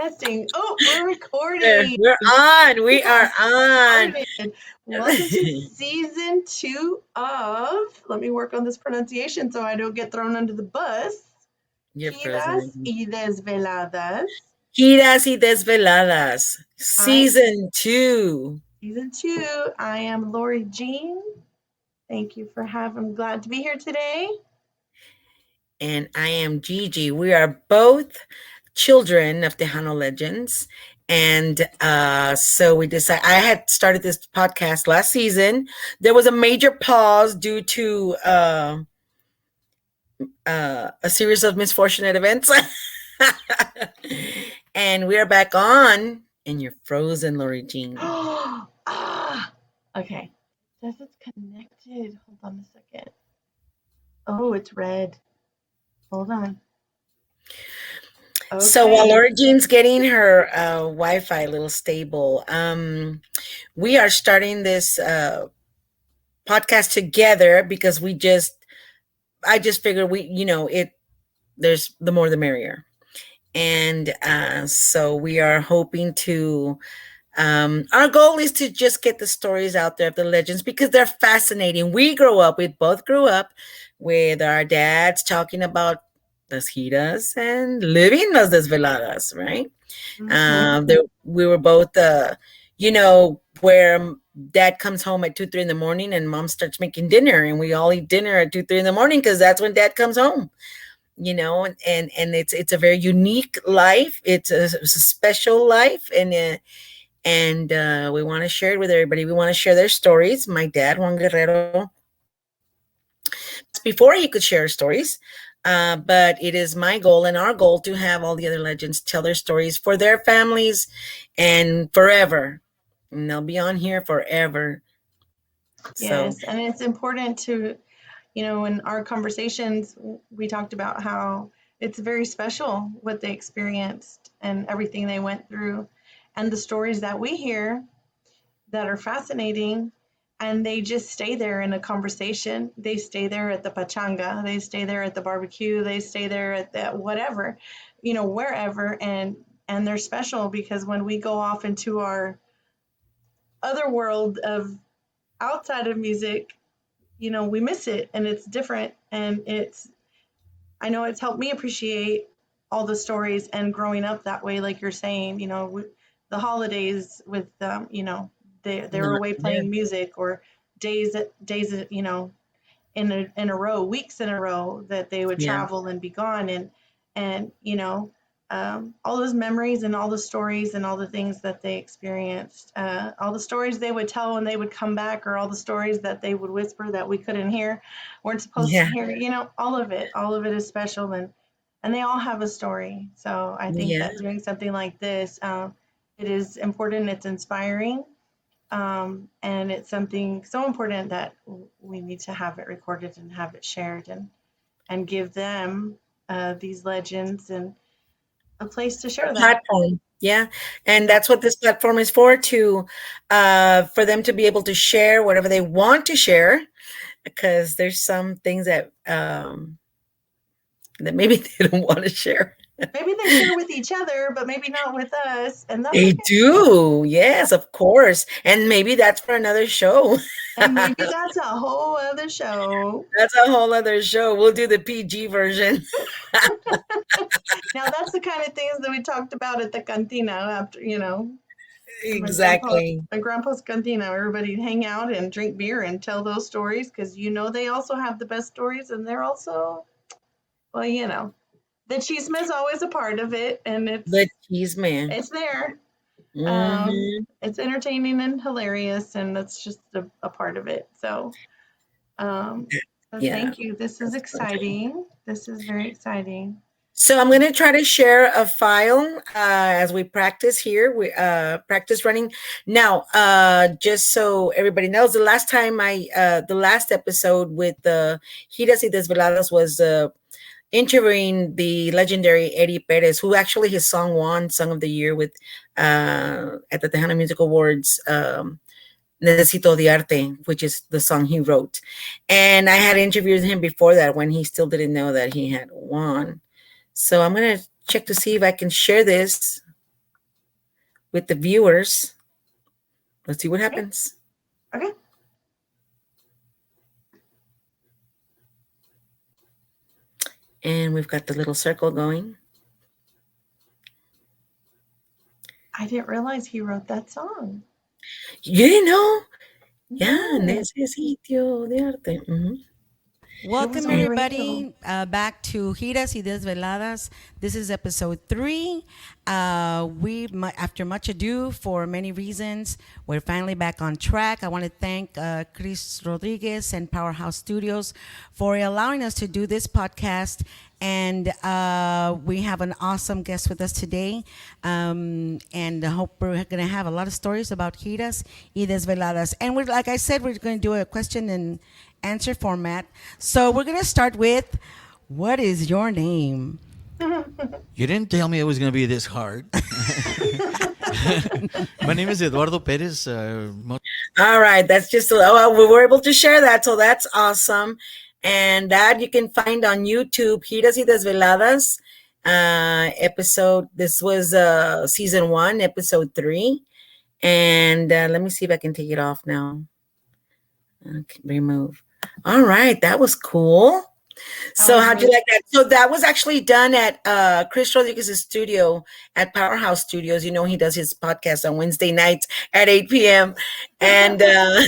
Testing. Oh, we're recording. We're on. We are on. Welcome to season 2 of, let me work on this pronunciation so I don't get thrown under the bus. Giras y Desveladas. Giras y Desveladas. Season 2. Season 2. I am Lori Jeanne. Thank you for having me. I'm glad to be here today. And I am GiGi. We are both children of Tejano legends. And so we decided, I had started this podcast last season. There was a major pause due to a series of misfortunate events. And we are back on, and you're frozen, Lori Jeanne. Okay. It says it's connected. Hold on a second. Oh, it's red. Hold on. Okay. So while Lori Jean's getting her Wi-Fi a little stable, we are starting this podcast together because I just figured there's the more the merrier. And so we are hoping to, our goal is to just get the stories out there of the legends because they're fascinating. We both grew up with our dads talking about las giras and living las desveladas, right? Mm-hmm. We were both, where dad comes home at 2-3 in the morning and mom starts making dinner and we all eat dinner at 2-3 in the morning because that's when dad comes home. And it's a very unique life. It's a special life, and we want to share it with everybody. We want to share their stories. My dad, Juan Guerrero, before he could share stories, but it is my goal and our goal to have all the other legends tell their stories for their families and forever. And they'll be on here forever. Yes, and it's important to, in our conversations, we talked about how it's very special what they experienced and everything they went through and the stories that we hear that are fascinating, and they just stay there in a conversation. They stay there at the pachanga, they stay there at the barbecue, they stay there at the whatever, wherever, and they're special because when we go off into our other world of outside of music, we miss it and it's different. And I know it's helped me appreciate all the stories and growing up that way, like you're saying, the holidays with, they were away playing music, or days, in a row, weeks in a row that they would travel and be gone. And all those memories and all the stories and all the things that they experienced, all the stories they would tell when they would come back, or all the stories that they would whisper that we couldn't hear, weren't supposed to hear, all of it is special, and they all have a story. So I think that doing something like this, it is important, it's inspiring, and it's something so important that we need to have it recorded and have it shared and give them these legends and a place to share that platform. And that's what this platform is for them to be able to share whatever they want to share, because there's some things that maybe they don't want to share. Maybe they share with each other, but maybe not with us. And that's they do. Yes, of course. And maybe that's for another show. And maybe that's a whole other show. That's a whole other show. We'll do the PG version. Now, that's the kind of things that we talked about at the cantina after, Exactly. My grandpa's cantina. Everybody hang out and drink beer and tell those stories because, they also have the best stories, and they're also, well, the chisme is always a part of it, and it's the chisme. It's there. Mm-hmm. It's entertaining and hilarious, and that's just a part of it. So, thank you. This is exciting. This is very exciting. So I'm going to try to share a file as we practice here. We practice running. Now, just so everybody knows, the last episode with the Giras y Desveladas was interviewing the legendary Eddie Perez, who actually his song won Song of the Year with at the Tejano Music Awards, Necesito Odiarte, which is the song he wrote. And I had interviewed him before that when he still didn't know that he had won. So I'm going to check to see if I can share this. with the viewers. Let's see what Okay. happens. Okay. And we've got the little circle going. I didn't realize he wrote that song. You didn't know? No. Necesito de arte. Welcome everybody back to Giras y Desveladas. This is episode 3. After much ado, for many reasons, we're finally back on track. I want to thank Chris Rodriguez and Powerhouse Studios for allowing us to do this podcast. And we have an awesome guest with us today. And I hope we're going to have a lot of stories about Giras y Desveladas. And like I said, we're going to do a question and answer format. So we're going to start with, what is your name? You didn't tell me it was going to be this hard. My name is Eduardo Perez. All right. That's just, we were able to share that. So that's awesome. And that you can find on YouTube, Giras y Desveladas episode. This was season 1, episode 3. And let me see if I can take it off now. Okay, remove. All right, that was cool. So how'd you like that? So that was actually done at Chris Rodriguez's studio at Powerhouse Studios. You know, he does his podcast on Wednesday nights at 8 p.m. And no,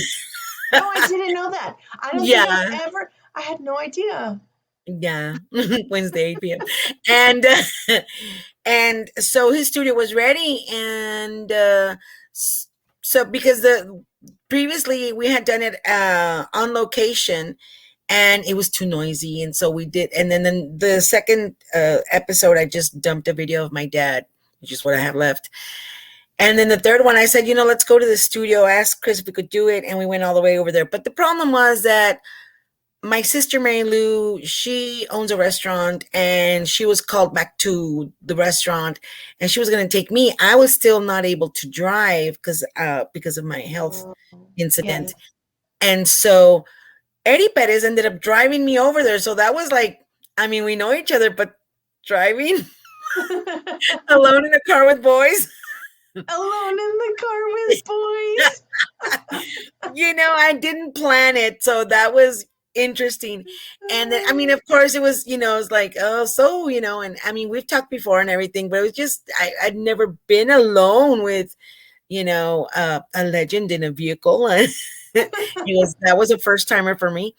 I didn't know that. I don't think I've ever. I had no idea. Yeah, Wednesday 8 p.m. And so his studio was ready, and so because previously we had done it on location, and it was too noisy, and so we did. And then the second episode, I just dumped a video of my dad, which is what I have left. And then the third one, I said, let's go to the studio, ask Chris if we could do it, and we went all the way over there. But the problem was that my sister Mary Lou, she owns a restaurant, and she was called back to the restaurant, and she was going to take me. I was still not able to drive because of my health incident. Yes. And so Eddie Perez ended up driving me over there. So that was like, we know each other, but driving alone in a car with boys. Alone in the car with boys. I didn't plan it. So that was interesting. And then, of course it was, it was like, and we've talked before and everything, but it was just, I'd never been alone with, a legend in a vehicle. That was a first timer for me.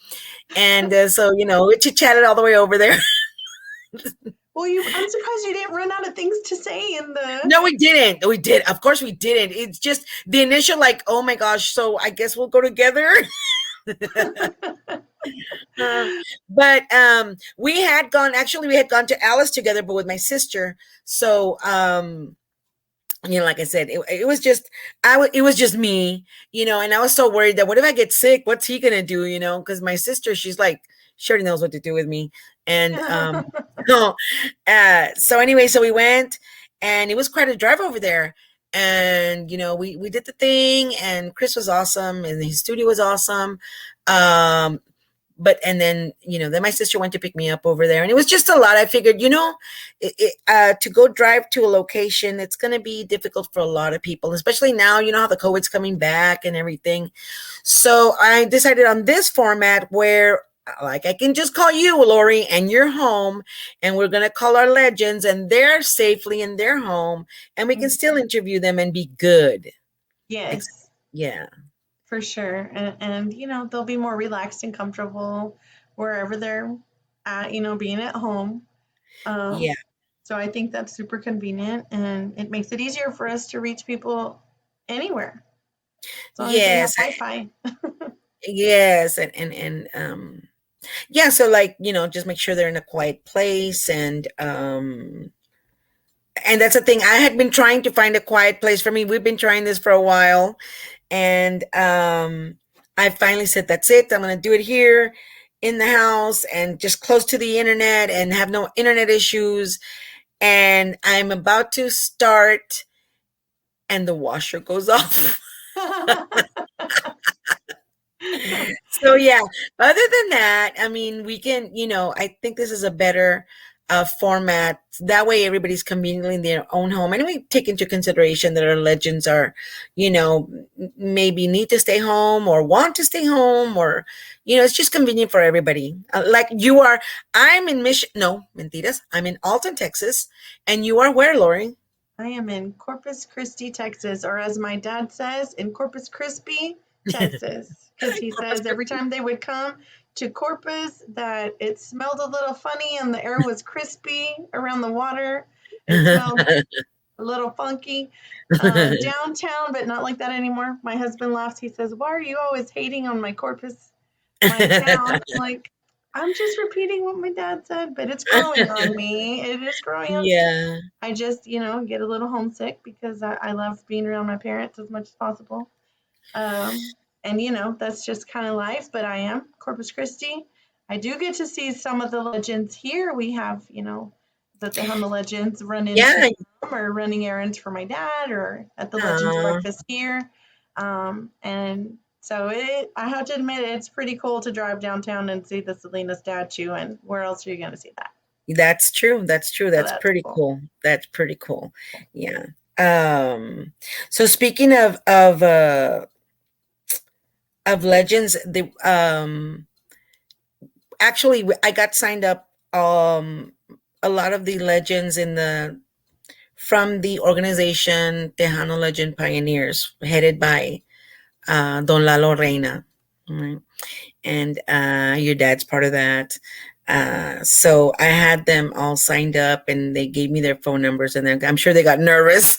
And so, we chit-chatted all the way over there. Well, I'm surprised you didn't run out of things to say in the... No, we didn't. We did. Of course we didn't. It's just the initial like, oh my gosh, so I guess we'll go together. But we had gone to Alice together, but with my sister. So like I said, it was just it was just me, and I was so worried that what if I get sick? What's he gonna do? Because my sister, she's like, she already knows what to do with me. And so anyway, so we went, and it was quite a drive over there. And we did the thing, and Chris was awesome, and his studio was awesome. But then then my sister went to pick me up over there, and it was just a lot. I figured to go drive to a location, it's going to be difficult for a lot of people, especially now how the COVID's coming back and everything. So I decided on this format where, like, I can just call you, Lori, and you're home, and we're going to call our legends, and they're safely in their home, and we can still interview them and be good. Yes. Yeah. For sure. And they'll be more relaxed and comfortable wherever they're at, being at home. Yeah. So I think that's super convenient, and it makes it easier for us to reach people anywhere. As long as they have Wi-Fi. Yes. And yeah, so like, just make sure they're in a quiet place, and that's the thing. I had been trying to find a quiet place for me. We've been trying this for a while. And I finally said, that's it. I'm going to do it here in the house and just close to the internet and have no internet issues. And I'm about to start, and the washer goes off. So yeah, other than that, we can, I think this is a better format. That way everybody's conveniently in their own home. And we take into consideration that our legends are, maybe need to stay home or want to stay home, or, it's just convenient for everybody. Like you are, I'm in no, mentiras. I'm in Alton, Texas. And you are where, Lori? I am in Corpus Christi, Texas, or as my dad says, in Corpus Crispy, Texas. Because he says every time they would come to Corpus that it smelled a little funny and the air was crispy around the water. It smelled a little funky. Downtown, but not like that anymore. My husband laughs. He says, "Why are you always hating on my Corpus, my town?" I'm like, I'm just repeating what my dad said, but it's growing on me. It is growing on me. Yeah. I just, get a little homesick because I love being around my parents as much as possible. And that's just kind of life, but I am Corpus Christi. I do get to see some of the legends here. We have, the Tejano legends run into them, or running errands for my dad, or at the Legends breakfast here. And so I have to admit, it's pretty cool to drive downtown and see the Selena statue. And where else are you going to see that? That's true. That's pretty cool. That's pretty cool. Yeah. So speaking of legends, actually I got signed up a lot of the legends from the organization Tejano Legend Pioneers, headed by Don Lalo Reina, right? And your dad's part of that. So I had them all signed up, and they gave me their phone numbers, and I'm sure they got nervous.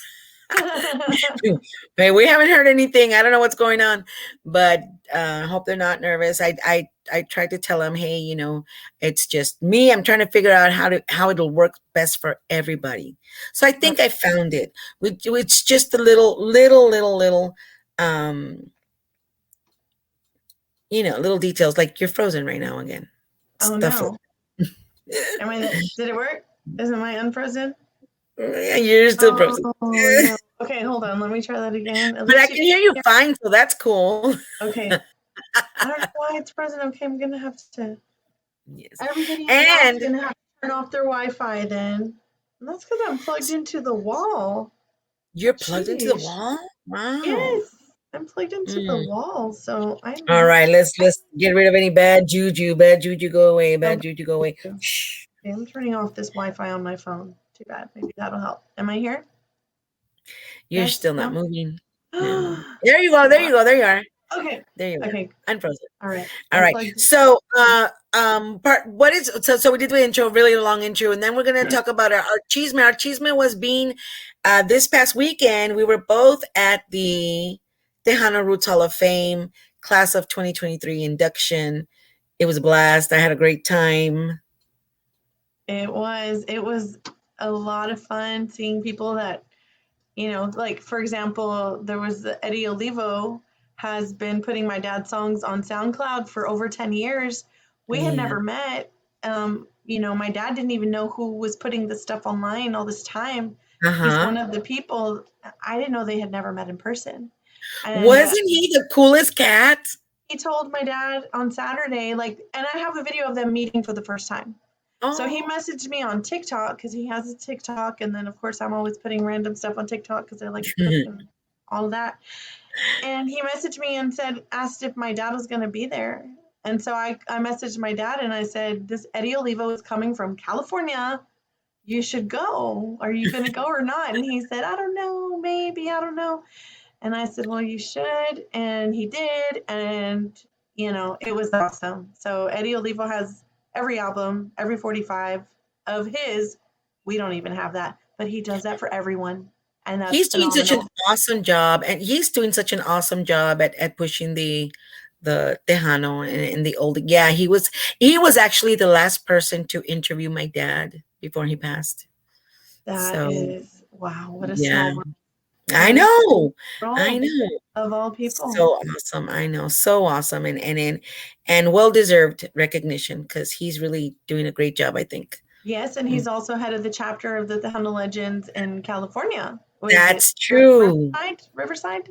Hey, we haven't heard anything. I don't know what's going on, but I hope they're not nervous. I tried to tell them, hey, it's just me. I'm trying to figure out how it'll work best for everybody. So I think I found it. It's just a little, little little details, like you're frozen right now again. Oh, no. Did it work? Isn't my unfrozen? Yeah, you're still frozen. Oh, no. Okay, hold on. Let me try that again. But I can hear you fine, so that's cool. Okay. I don't know why it's frozen. Okay, I'm going to have to. Yes. Everybody else is going to have to turn off their Wi-Fi then. And that's because I'm plugged into the wall. You're plugged into the wall? Wow. Yes. I'm plugged into the wall, so all right, let's get rid of any bad juju. Bad juju, go away. Bad juju, go away. Shh. Okay, I'm turning off this Wi-Fi on my phone. Too bad. Maybe that'll help. Am I here? You're still not moving. No. There you go. There you go. There you are. Okay. There you are. Okay. Unfrozen. All right. All right. So, so we did the intro, really long intro, and then we're gonna talk about our chisme. Our chisme was being this past weekend. We were both at the Tejano Roots Hall of Fame class of 2023 induction. It was a blast. I had a great time. It was a lot of fun seeing people that, like, for example, there was Eddie Olivo has been putting my dad's songs on SoundCloud for over 10 years. We had never met. My dad didn't even know who was putting this stuff online all this time. He's one of the people. I didn't know they had never met in person. And, wasn't he the coolest cat? He told my dad on Saturday, and I have a video of them meeting for the first time. Oh. So he messaged me on TikTok because he has a TikTok. And then, of course, I'm always putting random stuff on TikTok because I like to cook and all of that. And he messaged me and asked if my dad was going to be there. And so I messaged my dad and I said, this Eddie Olivo is coming from California. You should go. Are you going to go or not? And he said, I don't know, maybe, I don't know. And I said, well, you should. And he did. And, it was awesome. So Eddie Olivo has every album, every 45 of his. We don't even have that, but he does that for everyone. And that's he's doing such an awesome job. And he's doing such an awesome job at pushing the Tejano and the old. Yeah, he was actually the last person to interview my dad before he passed. That is, wow, what a small world. I know. Of all people. So awesome. I know. So awesome. And well-deserved recognition because he's really doing a great job, I think. Yes, and he's also head of the chapter of the Tejano Legends in California. That's true. Riverside?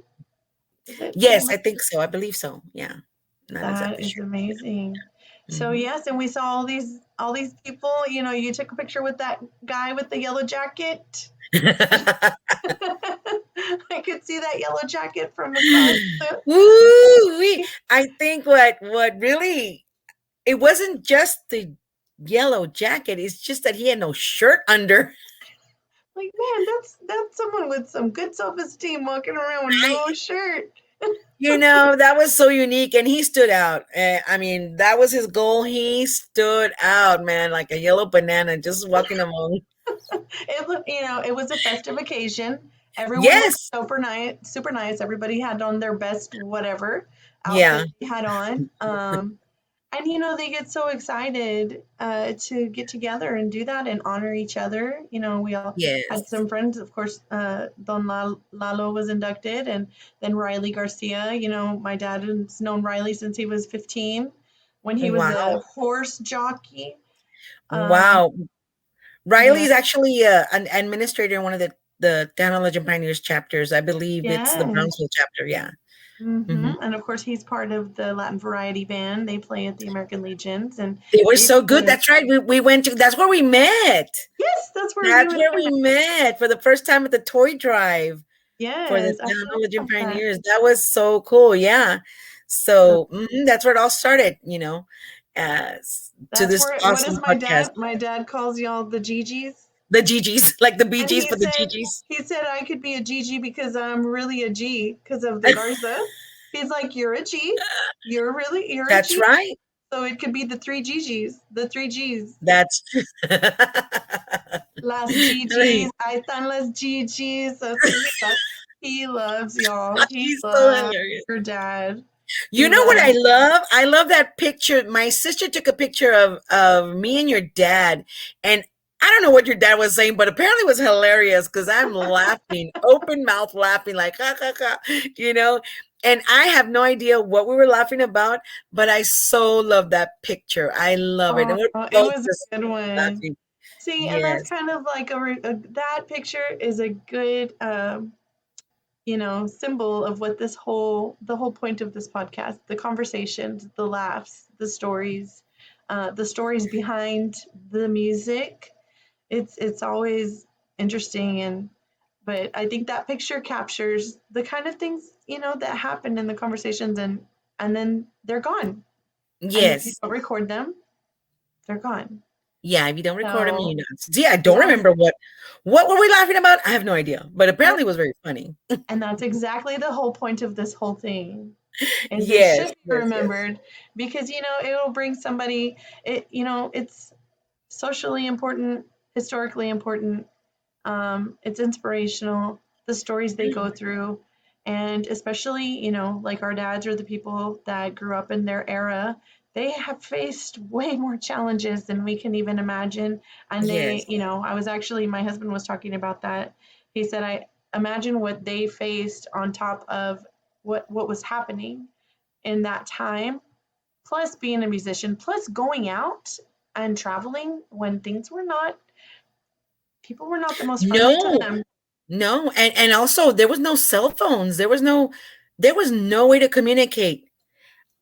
Yes, I think so. I believe so. Yeah. That is amazing. So yes, and we saw all these people. You know, you took a picture with that guy with the yellow jacket. I could see that yellow jacket from across the. Woo! I think what really, it wasn't just the yellow jacket. It's just that he had no shirt under. Like, man, that's someone with some good self-esteem walking around with no shirt. That was so unique, and he stood out. I mean, that was his goal. He stood out, man, like a yellow banana, just walking among. It was a festive occasion. Everyone was Yes. super nice, super nice. Everybody had on their best whatever Yeah. outfit they had on. And they get so excited to get together and do that and honor each other. We all had Yes. some friends, of course. Don Lalo was inducted, and then Riley Garcia. My dad has known Riley since he was 15, when he was a Wow. horse jockey. Wow. Riley Yeah. is actually an administrator in one of the Tejano Legend Pioneers chapters. I believe it's the Yes. Brownsville chapter. Yeah. And of course, he's part of the Latin Variety Band. They play at the American Legions, and They were so good. That's right. We went to. That's where we met. Yes, that's where we met for the first time at the toy drive. Yes, For the I Tejano Legend forgot that. Pioneers. That was so cool. Yeah. So that's where it all started. To this awesome podcast. My dad calls y'all the GGs. The GGs, like the Bee And Gees, but the GGs. he said I could be a GG because I'm really a G because of the Garza. He's like, you're a G. You're a G. That's right. So it could be the three GGs. The three Gs. That's Las GGs. Ahí están las GGs. So he loves y'all. He's loves so hilarious. your dad. You know what I love? I love that picture. My sister took a picture of me and your dad, and I don't know what your dad was saying, but apparently it was hilarious because I'm laughing, open mouth laughing, like ha ha ha, and I have no idea what we were laughing about, but I so love that picture. I love it. And it was a good one. Laughing. See, and that's kind of like that picture is a good symbol of what the whole point of this podcast, the conversations, the laughs, the stories behind the music. It's always interesting, but I think that picture captures the kind of things, that happen in the conversations, and then they're gone. Yes. And if you don't record them, they're gone. Yeah, if you don't record them, see, I don't remember what were we laughing about? I have no idea, but apparently it was very funny. And that's exactly the whole point of this whole thing. And yes, it should be remembered because it will bring somebody. It's socially important, historically important. It's inspirational. The stories they go through, and especially like our dads or the people that grew up in their era. They have faced way more challenges than we can even imagine. And they, I was actually, my husband was talking about that. He said, I imagine what they faced on top of what was happening in that time, plus being a musician, plus going out and traveling when people were not the most friendly to them. No. And also there was no cell phones. There was no way to communicate.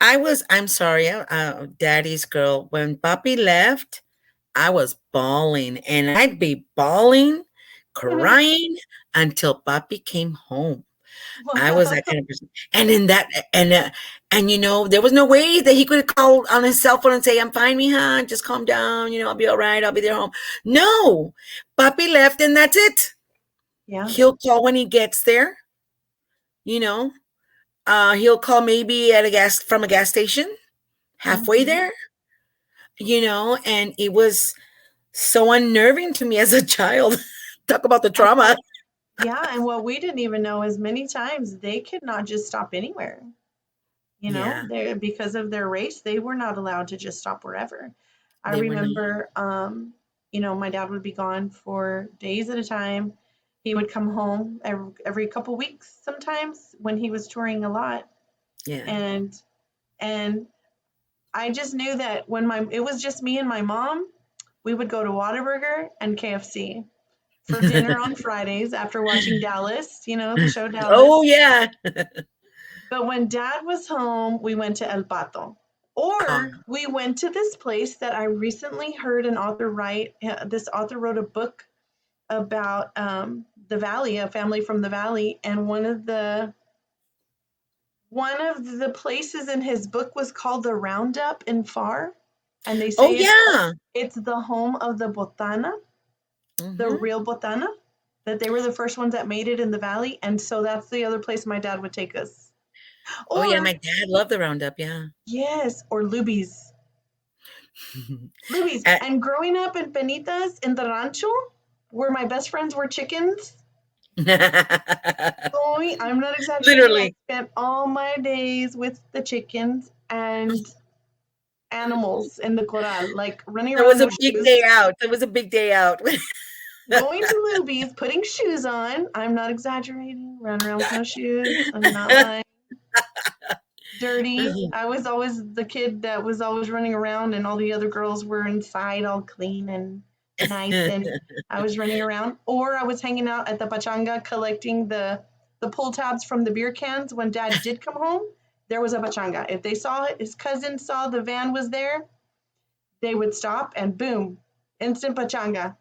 I'm sorry, daddy's girl. When Papi left, I was bawling, and I'd be bawling, crying until Papi came home. Wow. I was that kind of person. And in that, and there was no way that he could call on his cell phone and say, I'm fine, mija, just calm down, I'll be all right, I'll be there home. No, Papi left, and that's it. Yeah. He'll call when he gets there, he'll call maybe from a gas station halfway there, and it was so unnerving to me as a child. Talk about the trauma. Yeah. And what we didn't even know is many times they could not just stop anywhere, because of their race, they were not allowed to just stop wherever. I remember, my dad would be gone for days at a time. He would come home every couple weeks sometimes when he was touring a lot. Yeah. And I just knew that when it was just me and my mom, we would go to Whataburger and KFC for dinner on Fridays after watching Dallas, the show Dallas. Oh, yeah. But when Dad was home, we went to El Pato Or we went to this place that I recently heard an author write. This author wrote a book about the valley, a family from the valley, and one of the places in his book was called the Roundup in Far, and they say it's the home of the botana, the real botana, that they were the first ones that made it in the valley, and so that's the other place my dad would take us. Or, my dad loved the Roundup, Yes, or Luby's. Luby's. And growing up in Penitas in the rancho, where my best friends were chickens, I'm not exaggerating. Literally. I spent all my days with the chickens and animals in the corral, like running around. It was a big day out. It was a big day out. Going to Luby's, putting shoes on. I'm not exaggerating. Run around with no shoes. I'm not lying. Dirty. I was always the kid that was always running around, and all the other girls were inside all clean and nice, and I was running around. Or I was hanging out at the pachanga collecting the pull tabs from the beer cans. When Dad did come home, there was a pachanga. If they saw it, his cousin saw the van was there, they would stop and boom, instant pachanga.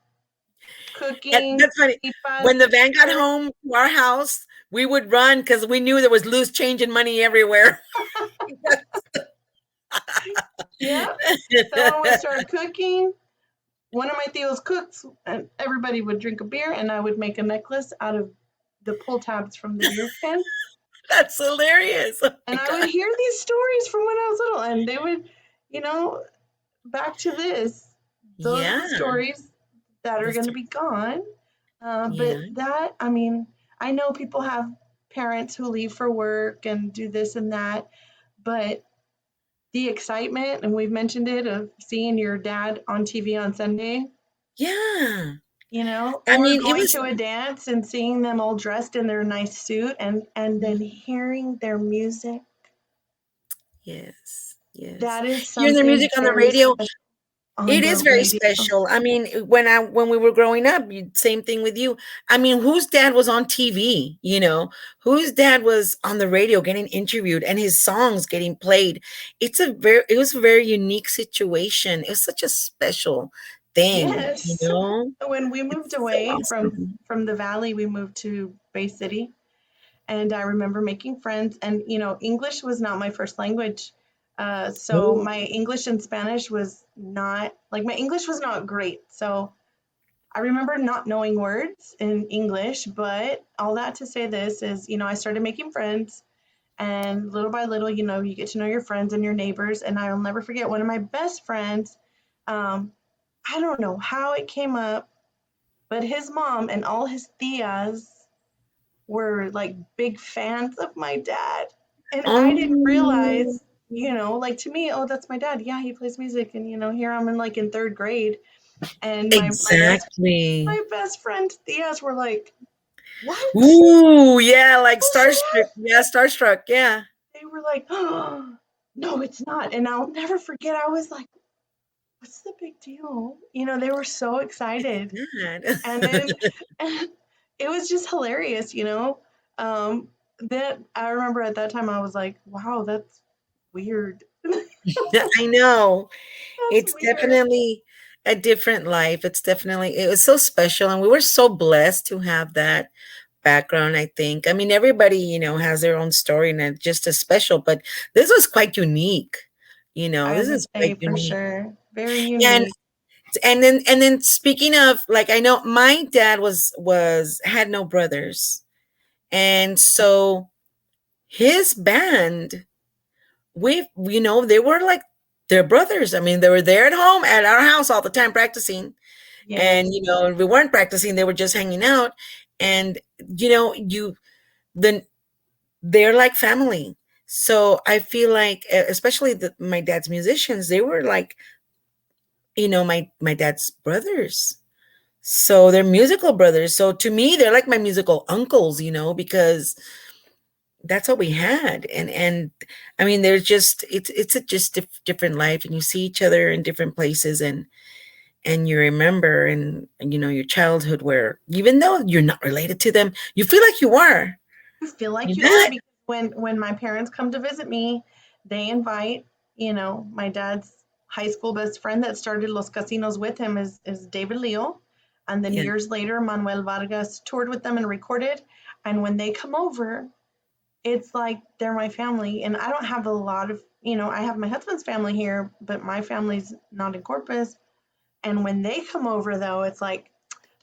Cooking. And that's funny. When the van got home to our house, we would run because we knew there was loose change and money everywhere. Yeah. So we started cooking. One of my tios cooks, and everybody would drink a beer, and I would make a necklace out of the pull tabs from the beer can. That's hilarious. And I would hear these stories from when I was little, and they would, back to this. Those are the stories that are going to be gone. But that, I know people have parents who leave for work and do this and that, but the excitement, and we've mentioned it, of seeing your dad on TV on Sunday. Yeah. Or going to a dance and seeing them all dressed in their nice suit and then hearing their music. Yes. That is something. Hearing their music on the radio. It is very special. When we were growing up, same thing with you. Whose dad was on TV? Whose dad was on the radio getting interviewed and his songs getting played? It was a very unique situation. It was such a special thing. Yes. When we moved away from the valley, we moved to Bay City, and I remember making friends. And English was not my first language. So my English and Spanish was not, my English was not great. So I remember not knowing words in English, but all that to say this is, I started making friends, and little by little, you get to know your friends and your neighbors. And I'll never forget one of my best friends. I don't know how it came up, but his mom and all his tias were big fans of my dad. And I didn't realize, to me, that's my dad. Yeah, he plays music. And, here I'm in third grade. And my best friend tias were like, what? Ooh, yeah, starstruck. Yeah, starstruck. Yeah. They were like, oh, no, it's not. And I'll never forget. I was like, what's the big deal? They were so excited. And then it was just hilarious, that I remember at that time I was like, wow, that's weird. I know. It's weird. Definitely a different life. It was so special, and we were so blessed to have that background, I think. Everybody, has their own story, and it's just as special, but this was quite unique. This is quite unique. For sure. Very unique. And then speaking of, I know my dad had no brothers. And so his band, they were their brothers. they were there at our house all the time practicing. Yes. And, if we weren't practicing, they were just hanging out. And, they're like family. So I feel like, especially my dad's musicians, they were my dad's brothers. So they're musical brothers. So to me, they're like my musical uncles, because that's what we had. And they're just, it's a just different life, and you see each other in different places, and you remember, and your childhood, where even though you're not related to them, you feel like you are. You feel like you are, because when my parents come to visit me, they invite, my dad's high school best friend that started Los Casinos with him is David Leo. And then Yeah. years later, Manuel Vargas toured with them and recorded. And when they come over, it's like they're my family. And I don't have a lot of, I have my husband's family here, but my family's not in Corpus. And when they come over, though, it's like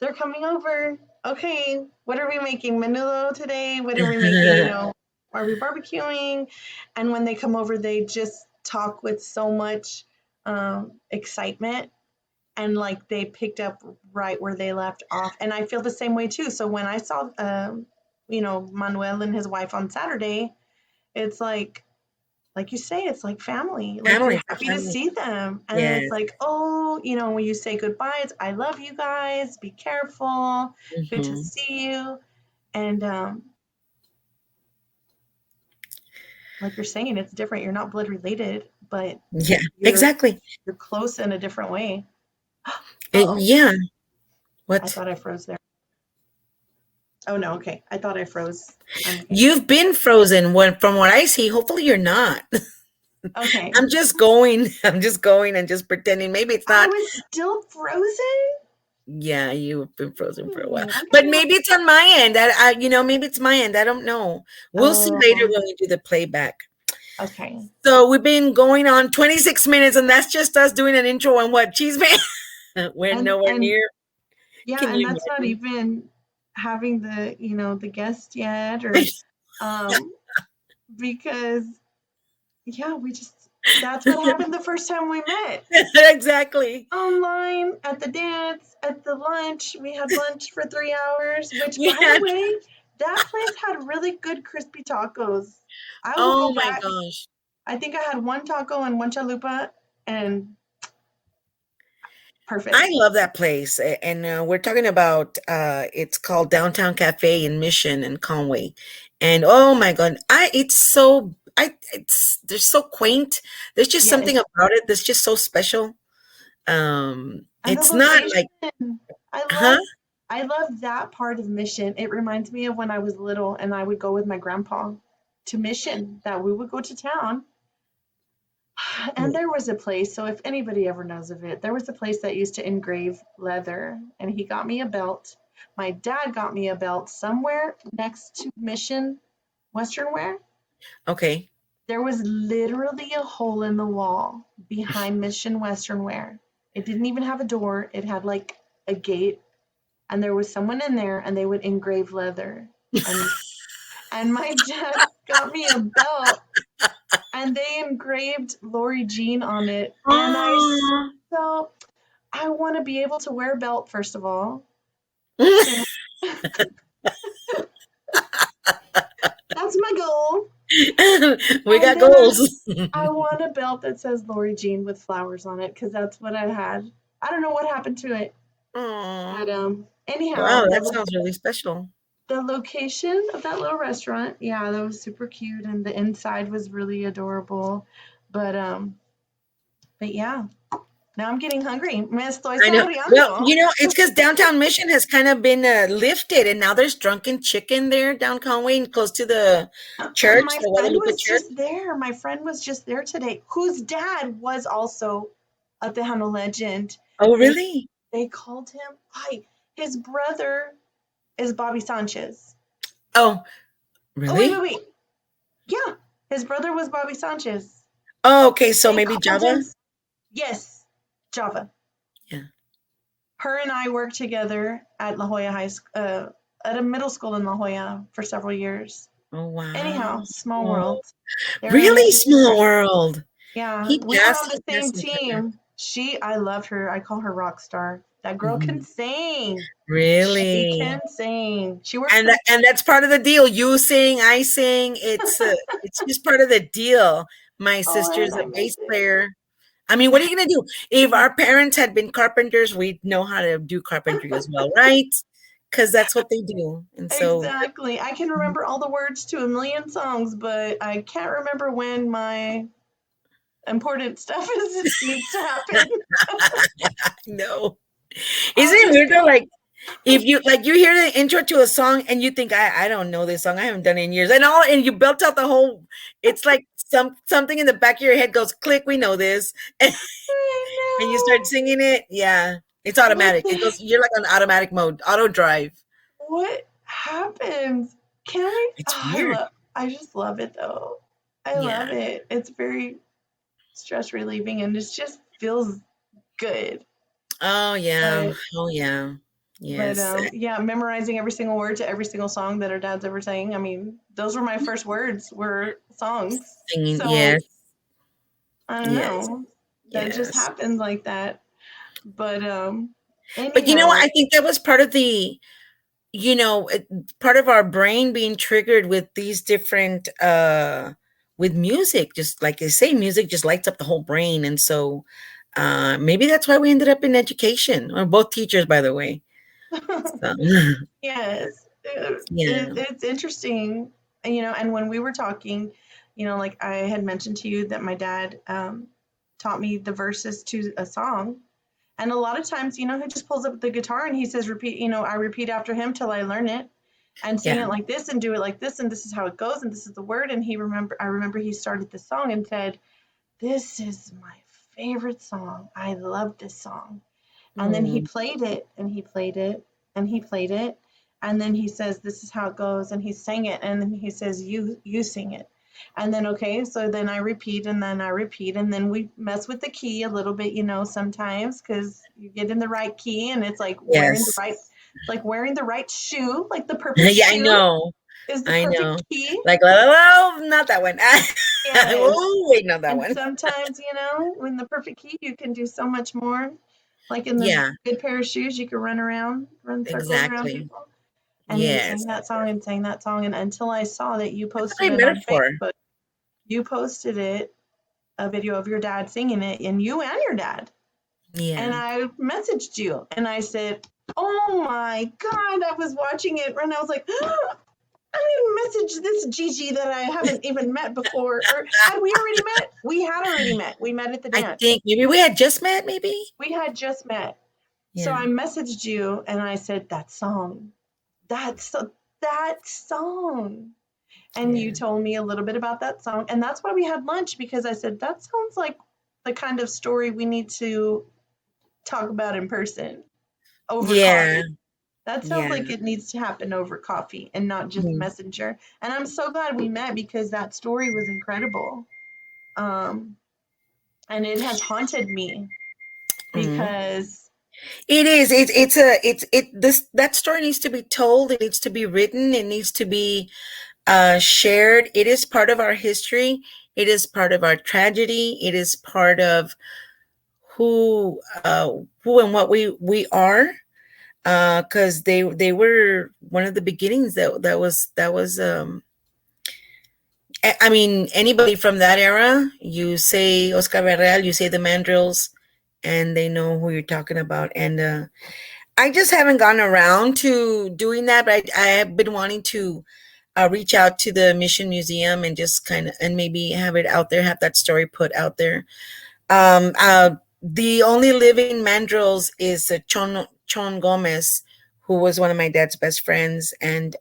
they're coming over. Okay, what are we making? Menudo today? What are we making? Are we barbecuing? And when they come over, they just talk with so much excitement, and like they picked up right where they left off. And I feel the same way too. So when I saw, Manuel and his wife on Saturday, it's like you say, it's like family. Like you're Family, happy to family. see them. And then Yes. it's like, oh, when you say goodbye, it's I love you guys. Be careful. Good to see you. And like you're saying, it's different. You're not blood related, but Yeah, you're exactly. you're close in a different way. Yeah. I What? thought I froze there. Oh no, okay. I thought I froze. Okay. You've been frozen from what I see. Hopefully you're not. Okay. I'm just going and just pretending. Maybe it's not. I was still frozen? Yeah, you've been frozen for a while. I'm But gonna maybe it's on my end. Maybe it's my end. I don't know. We'll see later when we do the playback. Okay. So we've been going on 26 minutes, and that's just us doing an intro on what? Cheese Man? We're nowhere near. Yeah, Can and you that's not imagine? even having the guest yet, or because that's what happened the first time we met. Exactly. Online, at the dance, at the lunch. We had lunch for 3 hours, which by the way, that place had really good crispy tacos. I will go back. Gosh. I think I had one taco and one chalupa, and perfect. I love that place. And we're talking about it's called Downtown Cafe in Mission and Conway. And oh my God, they're so quaint. There's just something about it that's just so special. It's not like I love that part of Mission. It reminds me of when I was little and I would go with my grandpa to Mission, that we would go to town. And there was a place, so if anybody ever knows of it, there was a place that used to engrave leather, and he got me a belt. My dad got me a belt somewhere next to Mission Western Wear. Okay. There was literally a hole in the wall behind Mission Western Wear. It didn't even have a door. It had like a gate, and there was someone in there, and they would engrave leather. And my dad got me a belt, and they engraved Lori Jean on it. And I want to be able to wear a belt, first of all. That's my goal. We got goals. I want a belt that says Lori Jean with flowers on it, because that's what I had. I don't know what happened to it. But anyhow. Wow, that sounds really special. The location of that little restaurant, yeah, that was super cute, and the inside was really adorable. But yeah. Now I'm getting hungry. Me estoy I know. saboreando. Well, it's because Downtown Mission has kind of been lifted, and now there's Drunken Chicken there down Conway, close to the church, My the friend Guadalupe was Church. just there. My friend was just there today, whose dad was also a Tejano legend. Oh, really? They called him. His brother is Bobby Sanchez. Oh, really? Oh, wait. Yeah, his brother was Bobby Sanchez. Oh, okay. So maybe Java? Yes, Java. Yeah. Her and I worked together at La Jolla High School, at a middle school in La Jolla for several years. Oh, wow. Anyhow, small world. Really small world. Yeah, we were on the same team. I love her. I call her rock star. That girl can sing. Really? She can sing. She works. And that's part of the deal. You sing, I sing. It's just part of the deal. My sister's a bass player. I mean, what are you gonna do? If our parents had been carpenters, we'd know how to do carpentry as well, right? Because that's what they do. And so exactly. I can remember all the words to a million songs, but I can't remember when my important stuff needs to happen. No. Isn't it weird though? Like, if you hear the intro to a song and you think, I don't know this song, I haven't done it in years, and you belt out the whole, it's like something in the back of your head goes click. We know this, and you I start know. singing it. Yeah, it's What automatic. It the goes. You're like on automatic mode, auto drive. what happens? Can we? It's Oh, weird. I just love it though. I love Yeah. it. It's very stress relieving and it just feels good. Oh yeah. But Oh yeah. Yes. yeah, memorizing every single word to every single song that our dads ever sang. I mean, those were my first words were songs. Singing. So Yes. I don't Yes. know. That just Yes. happened like that. But But anyhow, I think that was part of the, part of our brain being triggered with these different with music, just like they say, music just lights up the whole brain. And so maybe that's why we ended up in education. We're both teachers, by the way. So, yes, yeah. it's interesting, and when we were talking, like I had mentioned to you that my dad taught me the verses to a song. And a lot of times, he just pulls up the guitar and he says, repeat, I repeat after him till I learn it and sing Yeah. it like this and do it like this. And this is how it goes. And this is the word. And I remember he started the song and said, this is my favorite song. I love this song. And then he Mm, played it and he played it and he played it. And then he says, this is how it goes. And he sang it. And then he says, you sing it. And then, okay, so then I repeat and then I repeat. And then we mess with the key a little bit, sometimes because you get in the right key and it's yes. like wearing the right shoe, like the perfect Yeah, I shoe know. is the I know. perfect key. Like, well, not that one. Yes. Oh, wait, not that And one. sometimes, in the perfect key, you can do so much more. Like in the Yeah, good pair of shoes, you can run circles around exactly. people. And you Yes. sang that song and sang that song. And until I saw that you That's a posted great it on metaphor. Facebook, you posted it, a video of your dad singing it, and you and your dad. And Yeah. I messaged you and I said, oh my God, I was watching it and I was like, I'm going to message this GiGi that I haven't even met before. Or had we already met? We had already met. We met at the I dance. think maybe we had just met, maybe? We had just met. So Yeah. I messaged you and I said, that song, that's that song. And you Yeah. told me a little bit about that song. And that's why we had lunch because I said, that sounds like the kind of story we need to talk about in person over Yeah. coffee. That sounds Yeah. like it needs to happen over coffee and not just Mhm. messenger. And I'm so glad we met because that story was incredible. Um, and it has haunted me Mhm. because It is. It's this that story needs to be told. It needs to be written. It needs to be shared. It is part of our history. It is part of our tragedy. It is part of who and what we are. Because they were one of the beginnings that was. I mean, anybody from that era, you say Oscar Villarreal, you say the Mandrills, and they know who you're talking about. And I just haven't gotten around to doing that, but I have been wanting to reach out to the Mission Museum and just kind of, and maybe have it out there, have that story put out there. The only living Mandrills is Chon Gomez, who was one of my dad's best friends, and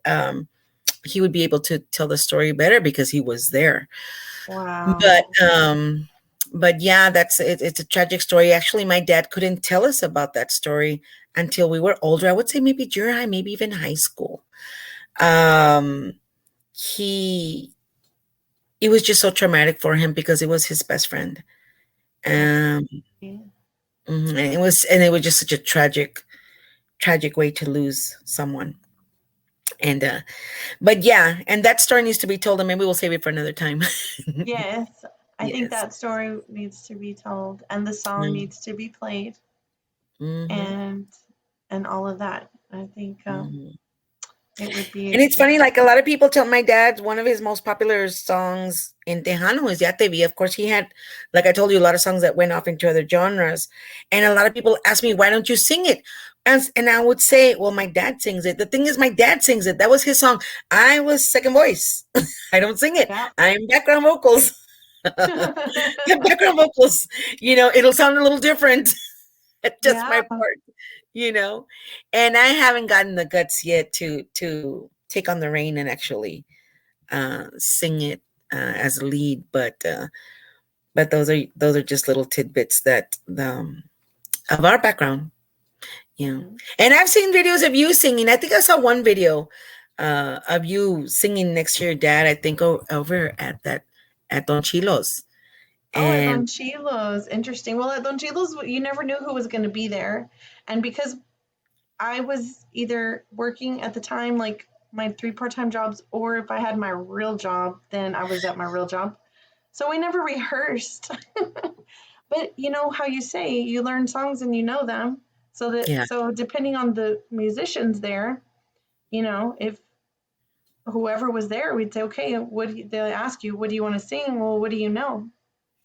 he would be able to tell the story better because he was there. But wow. yeah, it's a tragic story. Actually, my dad couldn't tell us about that story until we were older. I would say maybe junior high, maybe even high school. Um, he it was just so traumatic for him because it was his best friend. Um, and it was just such a tragic way to lose someone. And but yeah, and that story needs to be told, and maybe we'll save it for another time. Yes, I think Yes. that story needs to be told and the song needs to be played Mm-hmm. and all of that. I think Mm-hmm. it would And be it's funny, like a lot of people tell my dad one of his most popular songs in Tejano is Ya Te Vi. Of course, he had, like I told you, a lot of songs that went off into other genres. And a lot of people ask me, why don't you sing it? And I would say, well, my dad sings it. The thing is, my dad sings it. That was his song. I was second voice. I don't sing it. yeah. I'm background vocals. Background vocals. It'll sound a little different. Just my Yeah. part, you know. And I haven't gotten the guts yet to take on the rein and actually sing it as lead, but those are just little tidbits that of our background. Yeah. And I've seen videos of you singing. I think I saw one video of you singing next to your dad, I think over at Don Chilo's. Oh, at Don And Chilo's. Interesting. Well, at Don Chilo's, you never knew who was going to be there. And because I was either working at the time, like my 3 part-time jobs, or if I had my real job, then I was at my real job. So we never rehearsed. But you know how you say you learn songs and you know them. yeah. So depending on the musicians there, you know, if whoever was there, we'd say, okay, they'll ask you, what do you want to sing? Well, what do you know?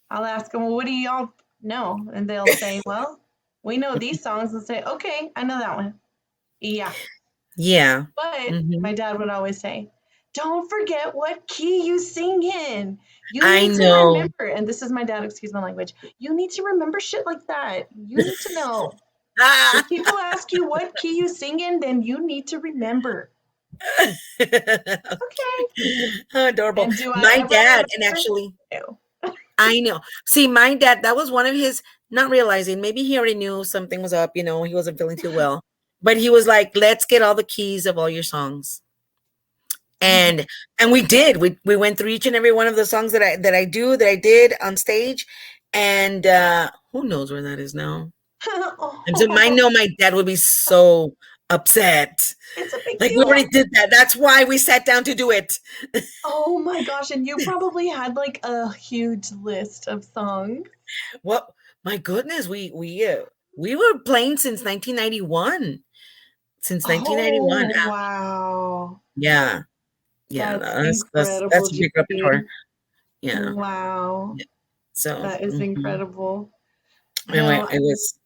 I'll ask them, well, what do y'all know? And they'll say, well, we know these songs, and say, okay, I know that one. Yeah. Yeah. But Hmm. my dad would always say, don't forget what key you sing in. You I need to know. remember. And this is my dad, excuse my language. You need to remember shit like that. You need to know. Ah! If people ask you what key you sing in, then you need to remember. Okay. Adorable. And do I My ever dad, and remember? actually, No. I know. See, my dad, that was one of his, not realizing, maybe he already knew something was up, he wasn't feeling too well. But he was like, let's get all the keys of all your songs. And we did. We went through each and every one of the songs that I did on stage. And who knows where that is now? And so I Oh, know my dad would be so upset. it's a big Like, we deal. already did that. That's why we sat down to do it. Oh my gosh. And you probably had like a huge list of songs. What? My goodness, we were playing since 1991. Since 1991. Oh, wow. Yeah. Yeah, That's that's incredible, a big repertoire. GiGi. Yeah. Wow. Yeah. So, That is incredible. anyway, No, it was.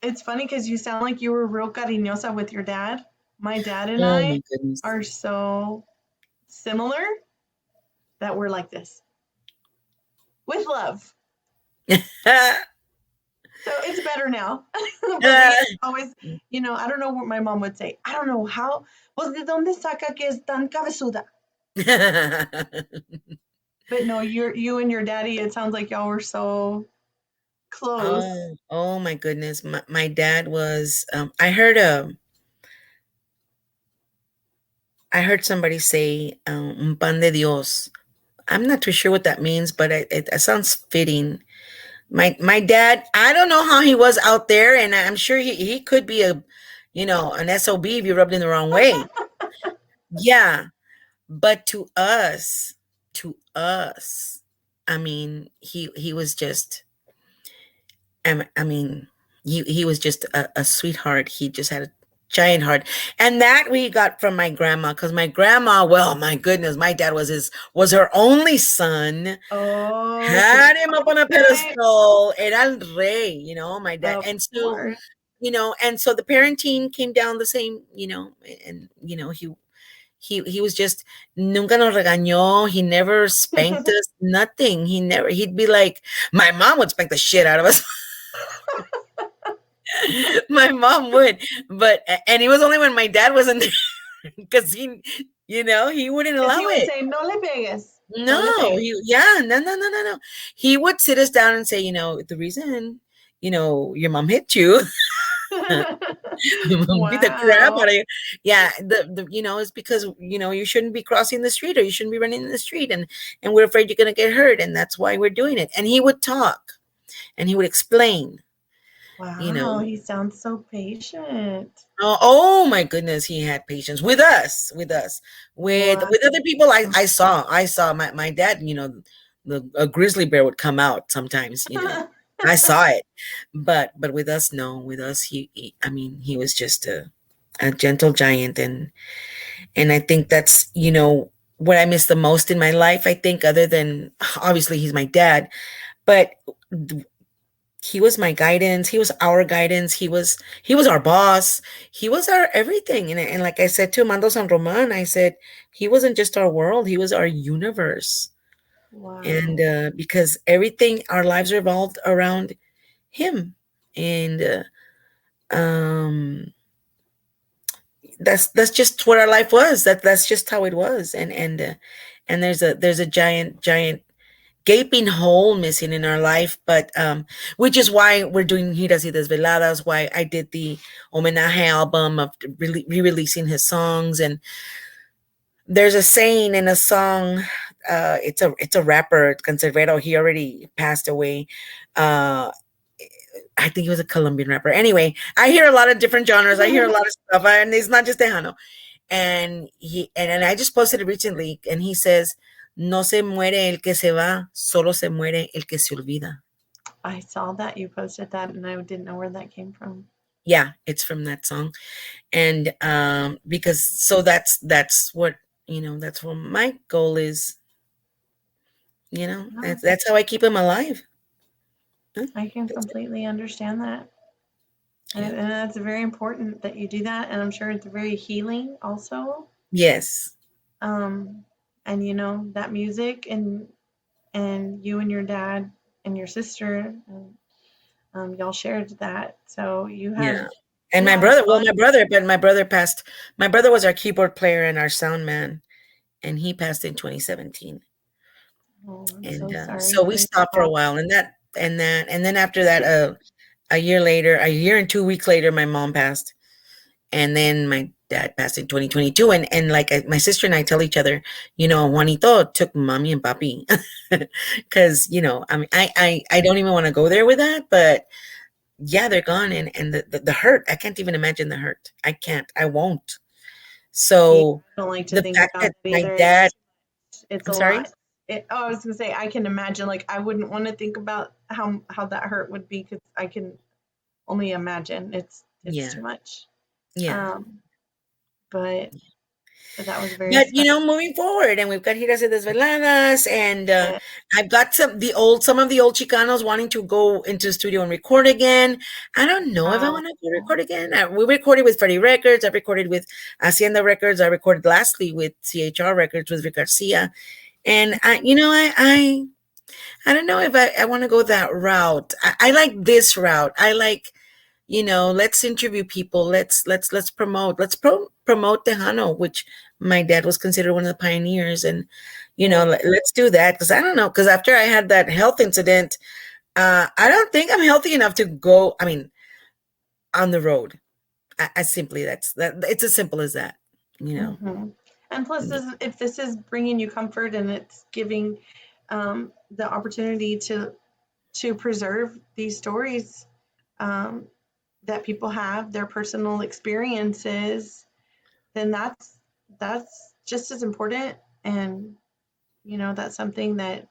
it's funny because you sound like you were real cariñosa with your dad. My dad and Oh I my goodness. are so similar that we're like this with love. So it's better now. But we always, I don't know what my mom would say. I don't know how. Pues de dónde saca que es tan cabezuda? But no, you and your daddy, it sounds like y'all were so close. Oh my goodness. My dad was. I heard somebody say un pan de Dios. I'm not too sure what that means, but it sounds fitting. My dad, I don't know how he was out there, and I'm sure he could be an SOB if you rubbed in the wrong way. Yeah, but to us, I mean, he was just, I mean, he was just a sweetheart. He just had a giant heart, and that we got from my grandma, because my grandma, well, my goodness, my dad was her only son. Oh, so Had him up on a right. pedestal. Era el rey, my dad. Of And so, course. the parenting came down the same, and he was just nunca nos regañó. He never spanked us, nothing. He'd be like, my mom would spank the shit out of us. My mom would, and it was only when my dad wasn't there, because he wouldn't Because allow he would it. say, no le pegues. No le No, pegues. no. He would sit us down and say, the reason, your mom hit you, beat the crap Wow. out of you. Yeah, it's because, you shouldn't be crossing the street, or you shouldn't be running in the street, and we're afraid you're gonna get hurt, and that's why we're doing it. And he would talk, and he would explain, you Wow, know. he sounds so patient. Oh my goodness, he had patience with us, with Wow. other people. I saw my dad, a grizzly bear would come out sometimes, I saw it, but with us, no, with us, I mean, he was just a gentle giant. And I think that's, what I miss the most in my life. I think, other than, obviously, he's my dad, but he was my guidance. He was our guidance. He was our boss. He was our everything. And like I said to Mando San Roman, I said, he wasn't just our world, he was our universe. And Wow. because everything, our lives revolved around him. And um that's just what our life was. That's just how it was. and there's a giant gaping hole missing in our life, but which is why we're doing Giras y Desveladas, why I did the homenaje album of re-releasing his songs. And there's a saying in a song, it's a rapper, Guerrero. He already passed away. I think he was a Colombian rapper. Anyway, I hear a lot of different genres. I hear a lot of stuff, and it's not just Tejano. And I just posted it recently, and he says, "No se muere el que se va, solo se muere el que se olvida." I saw that you posted that, and I didn't know where that came from. Yeah, it's from that song, and because that's what that's what my goal is. That's how I keep him alive. I can completely understand that. Yeah. And that's very important that you do that. And I'm sure it's very healing also. Yes. And that music and you and your dad and your sister, y'all shared that. So you had. Yeah. And my brother, but my brother passed. My brother was our keyboard player and our sound man, and he passed in 2017. Oh, I'm And so sorry. so we stopped for a while, and then after that, a year and 2 weeks later, my mom passed, and then my dad passed in 2022. And like my sister and I tell each other, Juanito took mommy and papi, because I mean, I don't even want to go there with that, but yeah, they're gone, and the hurt, I can't even imagine the hurt. I won't. So I don't like to the think fact about that it my either. dad, It's I'm a sorry. lot. I was gonna say, I can imagine. Like, I wouldn't want to think about how that hurt would be, because I can only imagine. It's Yeah. too much. Yeah. But that was very But special. moving forward, and we've got Giras y Desveladas, and I've got some of the old Chicanos wanting to go into the studio and record again. I don't know if I want to go record again. We recorded with Freddie Records. I recorded with Hacienda Records. I recorded lastly with CHR Records with Rick Garcia. And I don't know if I want to go that route. I like this route. I like, let's interview people. Let's promote. Promote Tejano, which my dad was considered one of the pioneers. And, let's do that. Because I don't know. Because after I had that health incident, I don't think I'm healthy enough to go, I mean, on the road. It's as simple as that, Mm-hmm. And plus, if this is bringing you comfort and it's giving the opportunity to preserve these stories that people have, their personal experiences, then that's just as important. And that's something that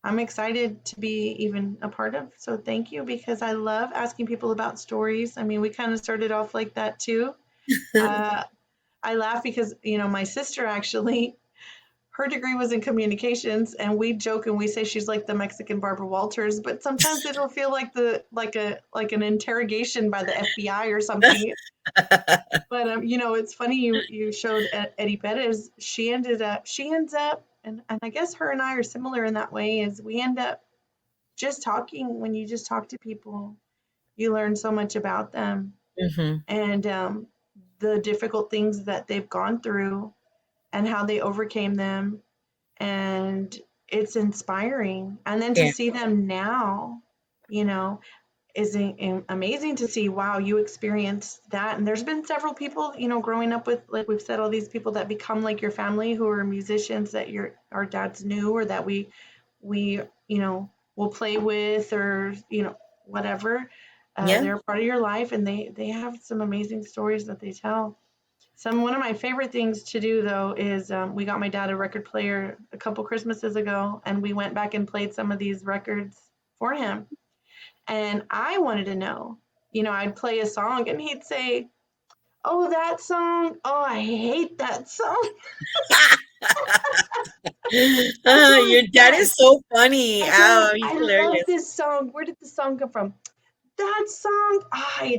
I'm excited to be even a part of. So thank you, because I love asking people about stories. I mean, we kind of started off like that too. I laugh because my sister, actually, her degree was in communications, and we joke and we say she's like the Mexican Barbara Walters, but sometimes it'll feel like an interrogation by the FBI or something. But it's funny you showed Eddie Perez. She ends up, and I guess her and I are similar in that way, is we end up just talking. When you just talk to people, you learn so much about them. Mm-hmm. And the difficult things that they've gone through and how they overcame them. And it's inspiring. And then to see them now, is amazing to see. Wow, you experienced that. And there's been several people, growing up with, like we've said, all these people that become like your family, who are musicians that our dads knew, or that we will play with, or whatever. They're a part of your life, and they have some amazing stories that they tell. One of my favorite things to do, though, is we got my dad a record player a couple Christmases ago, and we went back and played some of these records for him. And I wanted to know, I'd play a song and he'd say, "Oh, that song. Oh, I hate that song." Your dad is so funny. He's I hilarious. love this song. Where did the song come from? That song,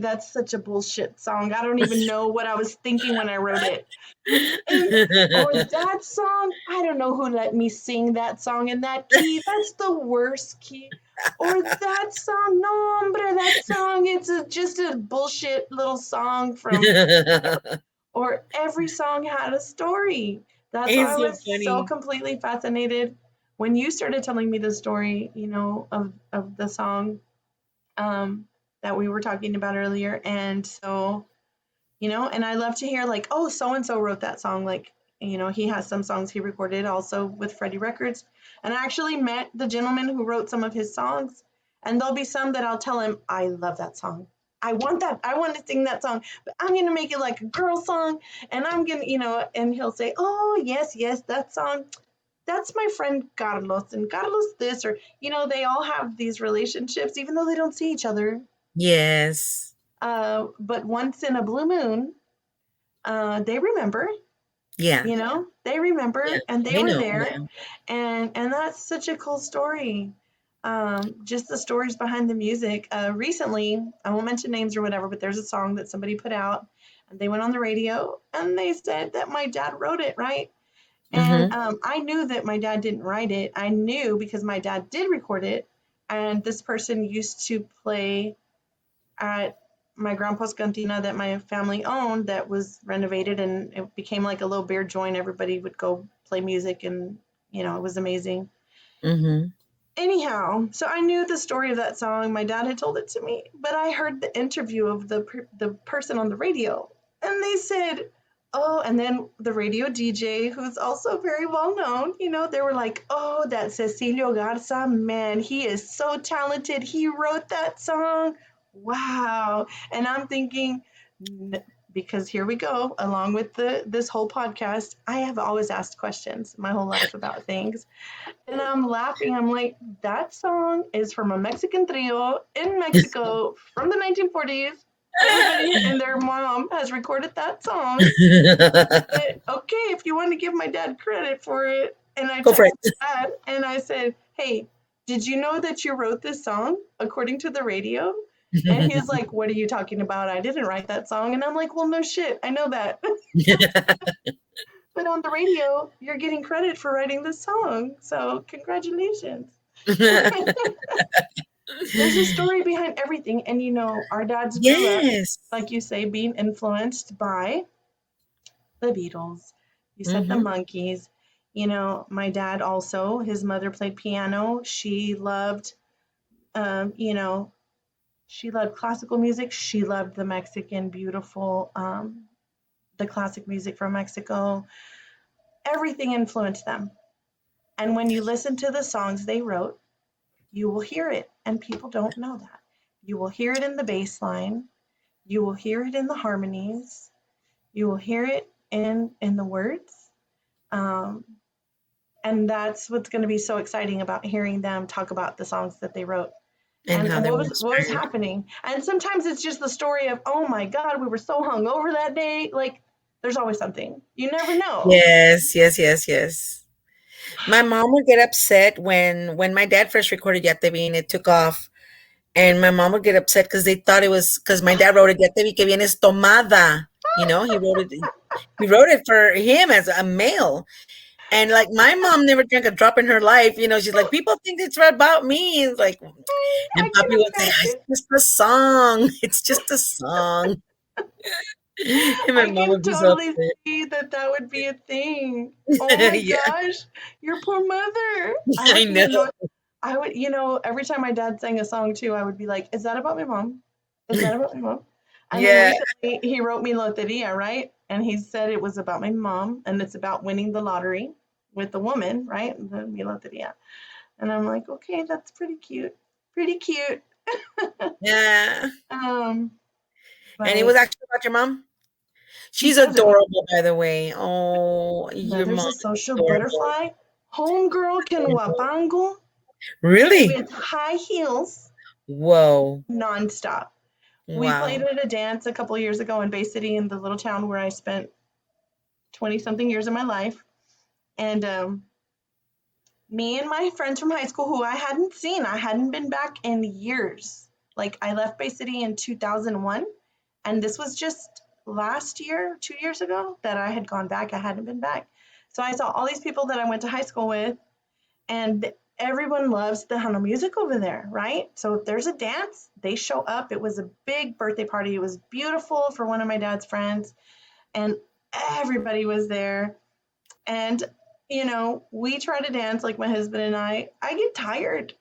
that's such a bullshit song. I don't even know what I was thinking when I wrote it. Or that song, I don't know who let me sing that song in that key. That's the worst key. Or that song, no, hombre, that song, it's just a bullshit little song from. Or every song had a story. That's why I It's so was so funny. completely fascinated when you started telling me the story, of the song that we were talking about earlier. And so, and I love to hear like, oh, so and so wrote that song. Like, he has some songs he recorded also with Freddie Records. And I actually met the gentleman who wrote some of his songs. And there'll be some that I'll tell him, I love that song. I want that. I want to sing that song, but I'm going to make it like a girl song. And I'm going to, and he'll say, oh, yes, yes, that song. That's my friend Carlos. And Carlos this, or, they all have these relationships, even though they don't see each other. Yes. But once in a blue moon, they remember, Yeah. they remember, Yeah. and they They were know. there, Yeah. and that's such a cool story. Just the stories behind the music. Recently, I won't mention names or whatever, but there's a song that somebody put out, and they went on the radio, and they said that my dad wrote it, right? And Mm-hmm. I knew that my dad didn't write it. I knew because my dad did record it, and this person used to play at my grandpa's cantina that my family owned that was renovated, and it became like a little beer joint. Everybody would go play music, and it was amazing. Mm-hmm. Anyhow, so I knew the story of that song. My dad had told it to me, but I heard the interview of the person on the radio, and they said, "Oh," and then the radio DJ, who's also very well known, they were like, "Oh, that Cecilio Garza, man, he is so talented. He wrote that song. Wow!" And I'm thinking, because here we go, along with this whole podcast, I have always asked questions my whole life about things. And I'm laughing. I'm like, that song is from a Mexican trio in Mexico from the 1940s. Everybody and their mom has recorded that song. But okay, if you want to give my dad credit for it. And I Go for texted it. my dad and I said, hey, did you know that you wrote this song according to the radio? And he's like, what are you talking about? I didn't write that song. And I'm like, well, no shit. I know that. But on the radio, you're getting credit for writing the song. So congratulations. There's a story behind everything. And our dads grew up, Yes. like you say, being influenced by the Beatles. You said the Mm-hmm. Monkees. My dad also, his mother played piano. Um, you know, she loved classical music. She loved the Mexican, beautiful, the classic music from Mexico. Everything influenced them. And when you listen to the songs they wrote, you will hear it. And people don't know that. You will hear it in the bass line. You will hear it in the harmonies. You will hear it in the words. Um, and that's what's going to be so exciting about hearing them talk about the songs that they wrote And how and they what were was inspired. happening. And sometimes it's just the story of, oh my God, we were so hungover that day. Like, there's always something. You never know. Yes, yes, yes, yes. My mom would get upset when my dad first recorded Ya Te Vi and it took off. And my mom would get upset because they thought it was because my dad wrote it, Ya Te Vi que vienes tomada. He wrote it for him as a male. And like my mom never drank a drop in her life. She's like, people think it's about me. It's like, and I can Papi would say, "Ah, it's imagine. just a song. It's just a song." And my I mom can would be so totally upset. see that would be a thing. Oh my Yeah, gosh, your poor mother. I I would be know. annoyed. I would, every time my dad sang a song too, I would be like, is that about my mom? Is that about my mom? And then Yeah. recently he wrote me Loteria, right? And he said it was about my mom and it's about winning the lottery with a woman, right? The Mi Loteria. And I'm like, okay, that's pretty cute. Pretty cute. Yeah. Um, And it was but actually about your mom? She's because it was adorable, by the way. Oh, your mother's mom a is social adorable. butterfly. Homegirl can wabango Really? with high heels Whoa. nonstop. We played Wow. at a dance a couple of years ago in Bay City in the little town where I spent 20 something years of my life. And me and my friends from high school who I hadn't been back in years. Like I left Bay City in 2001. And this was just last year, 2 years ago, that I had gone back. I hadn't been back. So I saw all these people that I went to high school with, and everyone loves the Tejano music over there, right? So if there's a dance, they show up. It was a big birthday party. It was beautiful for one of my dad's friends, and everybody was there. And, we try to dance like my husband and I get tired.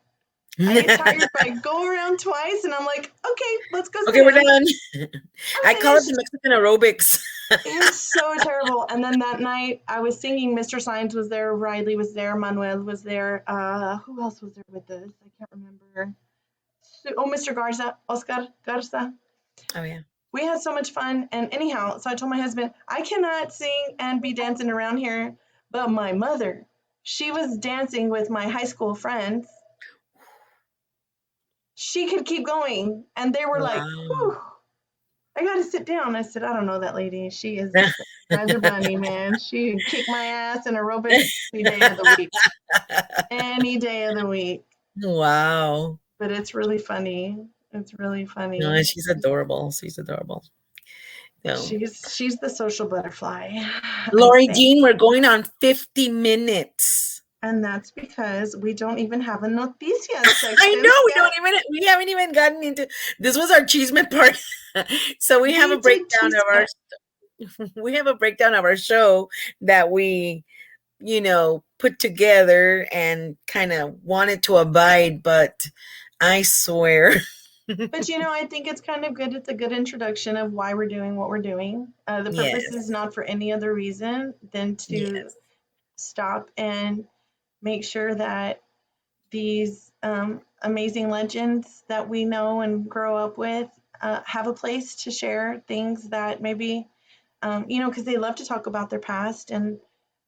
I get tired, but I go around twice and I'm like, okay, let's go sit Okay, we're down. done. I I'm call it the finished. Mexican aerobics. It was so terrible. And then that night I was singing. Mr. Science was there. Riley was there. Manuel was there. Who else was there with us? I can't remember. Oh, Mr. Garza, Oscar Garza. Oh, yeah. We had so much fun. And anyhow, so I told my husband, I cannot sing and be dancing around here. But my mother, she was dancing with my high school friends. She could keep going. And they were like, Wow. whew, I got to sit down. I said, I don't know that lady. She is Drives a bunny, man. She can kick my ass in aerobics any day of the week. Any day of the week. Wow. But it's really funny. It's really funny. No, she's adorable. She's adorable. No. She's the social butterfly. Lori Jean, we're going on 50 minutes. And that's because we don't even have a noticias section. I know we haven't even gotten into this. Was our cheeseman part. So we have a breakdown of our show that we put together and kind of wanted to abide, but I swear. But I think it's kind of good. It's a good introduction of why we're doing what we're doing. The purpose is not for any other reason than to stop and make sure that these amazing legends that we know and grow up with have a place to share things that maybe, because they love to talk about their past and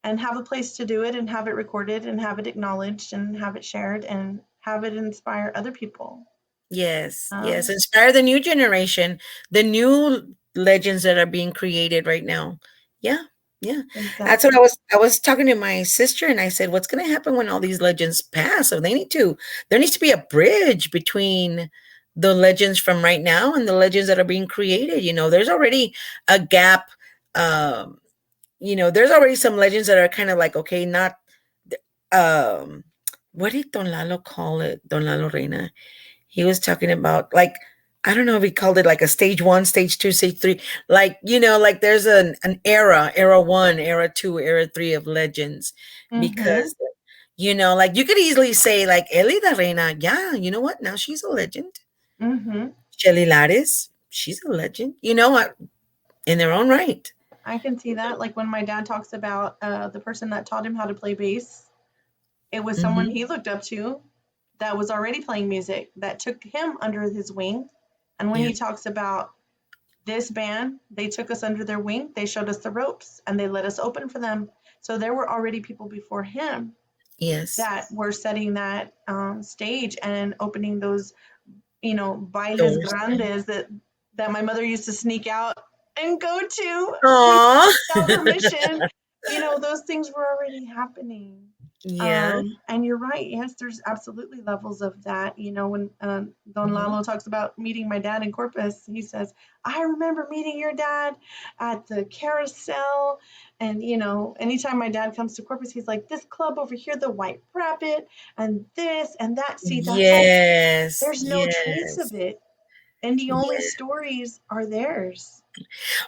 have a place to do it and have it recorded and have it acknowledged and have it shared and have it inspire other people. Yes. Inspire the new generation, the new legends that are being created right now. Yeah. Exactly. That's what I was talking to my sister and I said, what's going to happen when all these legends pass? So there needs to be a bridge between the legends from right now and the legends that are being created. There's already a gap. There's already some legends that are kind of like, okay, not, what did Don Lalo call it? Don Lalo Reina. He was talking about, like, I don't know if he called it like a stage 1, stage 2, stage 3. Like, like there's an era 1, era 2, era 3 of legends. Because, like you could easily say like Elida Reina. Yeah, you know what? Now she's a legend. Shelly Laris, she's a legend. In their own right. I can see that. Like when my dad talks about the person that taught him how to play bass, it was someone he looked up to that was already playing music that took him under his wing. And when he talks about this band, they took us under their wing, they showed us the ropes and they let us open for them. So there were already people before him that were setting that stage and opening those, bailes grandes that my mother used to sneak out and go to without permission. Those things were already happening. And you're right. Yes, there's absolutely levels of that. When Don Lalo talks about meeting my dad in Corpus, he says, I remember meeting your dad at the carousel. And, anytime my dad comes to Corpus, he's like, this club over here, the White Rabbit, and this and that. See, that's there's no trace of it. And the only stories are theirs.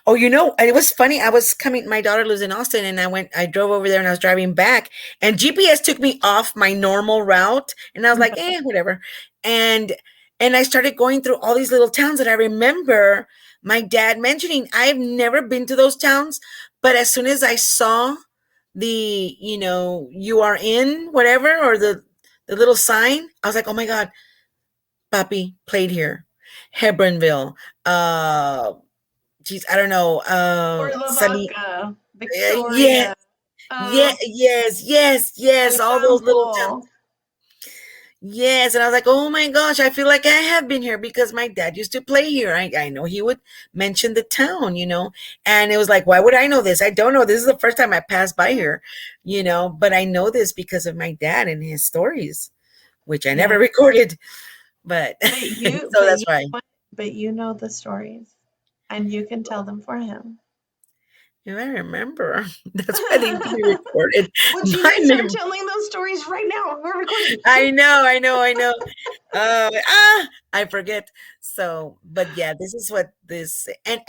Oh, it was funny. My daughter lives in Austin and I drove over there and I was driving back and GPS took me off my normal route. And I was like, whatever. And I started going through all these little towns that I remember my dad mentioning. I've never been to those towns, but as soon as I saw the, you are in whatever, or the little sign, I was like, oh my God, Papi played here. Hebronville, geez, I don't know. Victoria. Yes. All those little towns. Yes, and I was like, oh my gosh, I feel like I have been here because my dad used to play here. I know he would mention the town, and it was like, why would I know this? I don't know. This is the first time I passed by here, but I know this because of my dad and his stories, which I never recorded. But so that's why. But you know the stories and you can tell them for him. If I remember, that's why they need to be recorded. Well, you My need to start mem- telling those stories right now. We're recording. I know. I forget. So, but yeah, this is what this and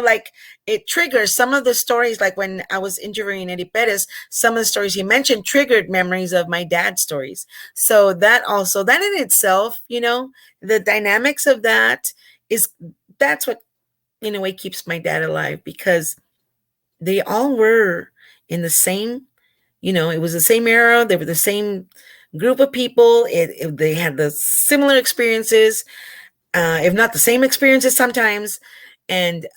like it triggers some of the stories. Like when I was interviewing Eddie Perez, some of the stories he mentioned triggered memories of my dad's stories. So that in itself, the dynamics of that is that's what in a way keeps my dad alive because they all were in the same, it was the same era. They were the same group of people. They had the similar experiences, if not the same experiences sometimes. And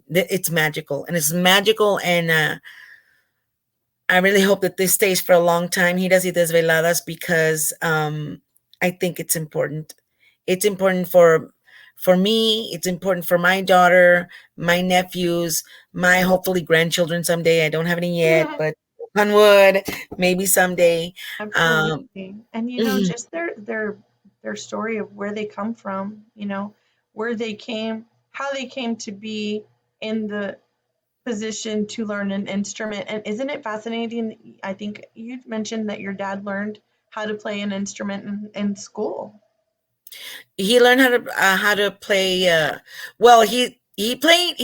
it's magical, and it's magical. And I really hope that this stays for a long time. Giras y Desveladas, because I think it's important. It's important for me. It's important for my daughter, my nephews, my hopefully grandchildren someday. I don't have any yet, but on wood, maybe someday. Um, Absolutely. And mhm. just their story of where they come from, where they came, how they came to be in the position to learn an instrument. And isn't it fascinating? I think you mentioned that your dad learned how to play an instrument in school. He learned how to play. Well, he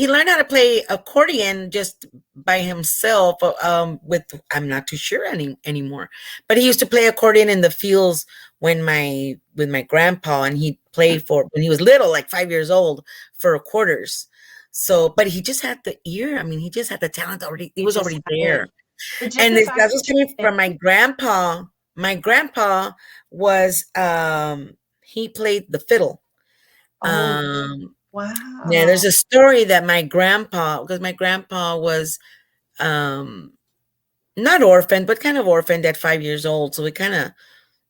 learned how to play accordion just by himself. With I'm not too sure anymore, but he used to play accordion in the fields with my grandpa, and he played for when he was little, like 5 years old, for quarters. So, but he just had the ear. I mean, he just had the talent already. It He was just already had there. it. But just And the that fact was coming that, from my grandpa. My grandpa was he played the fiddle. oh, um yeah, there's wow. a story that my grandpa, because my grandpa was um not orphaned but kind of orphaned at 5 years old, so he kind of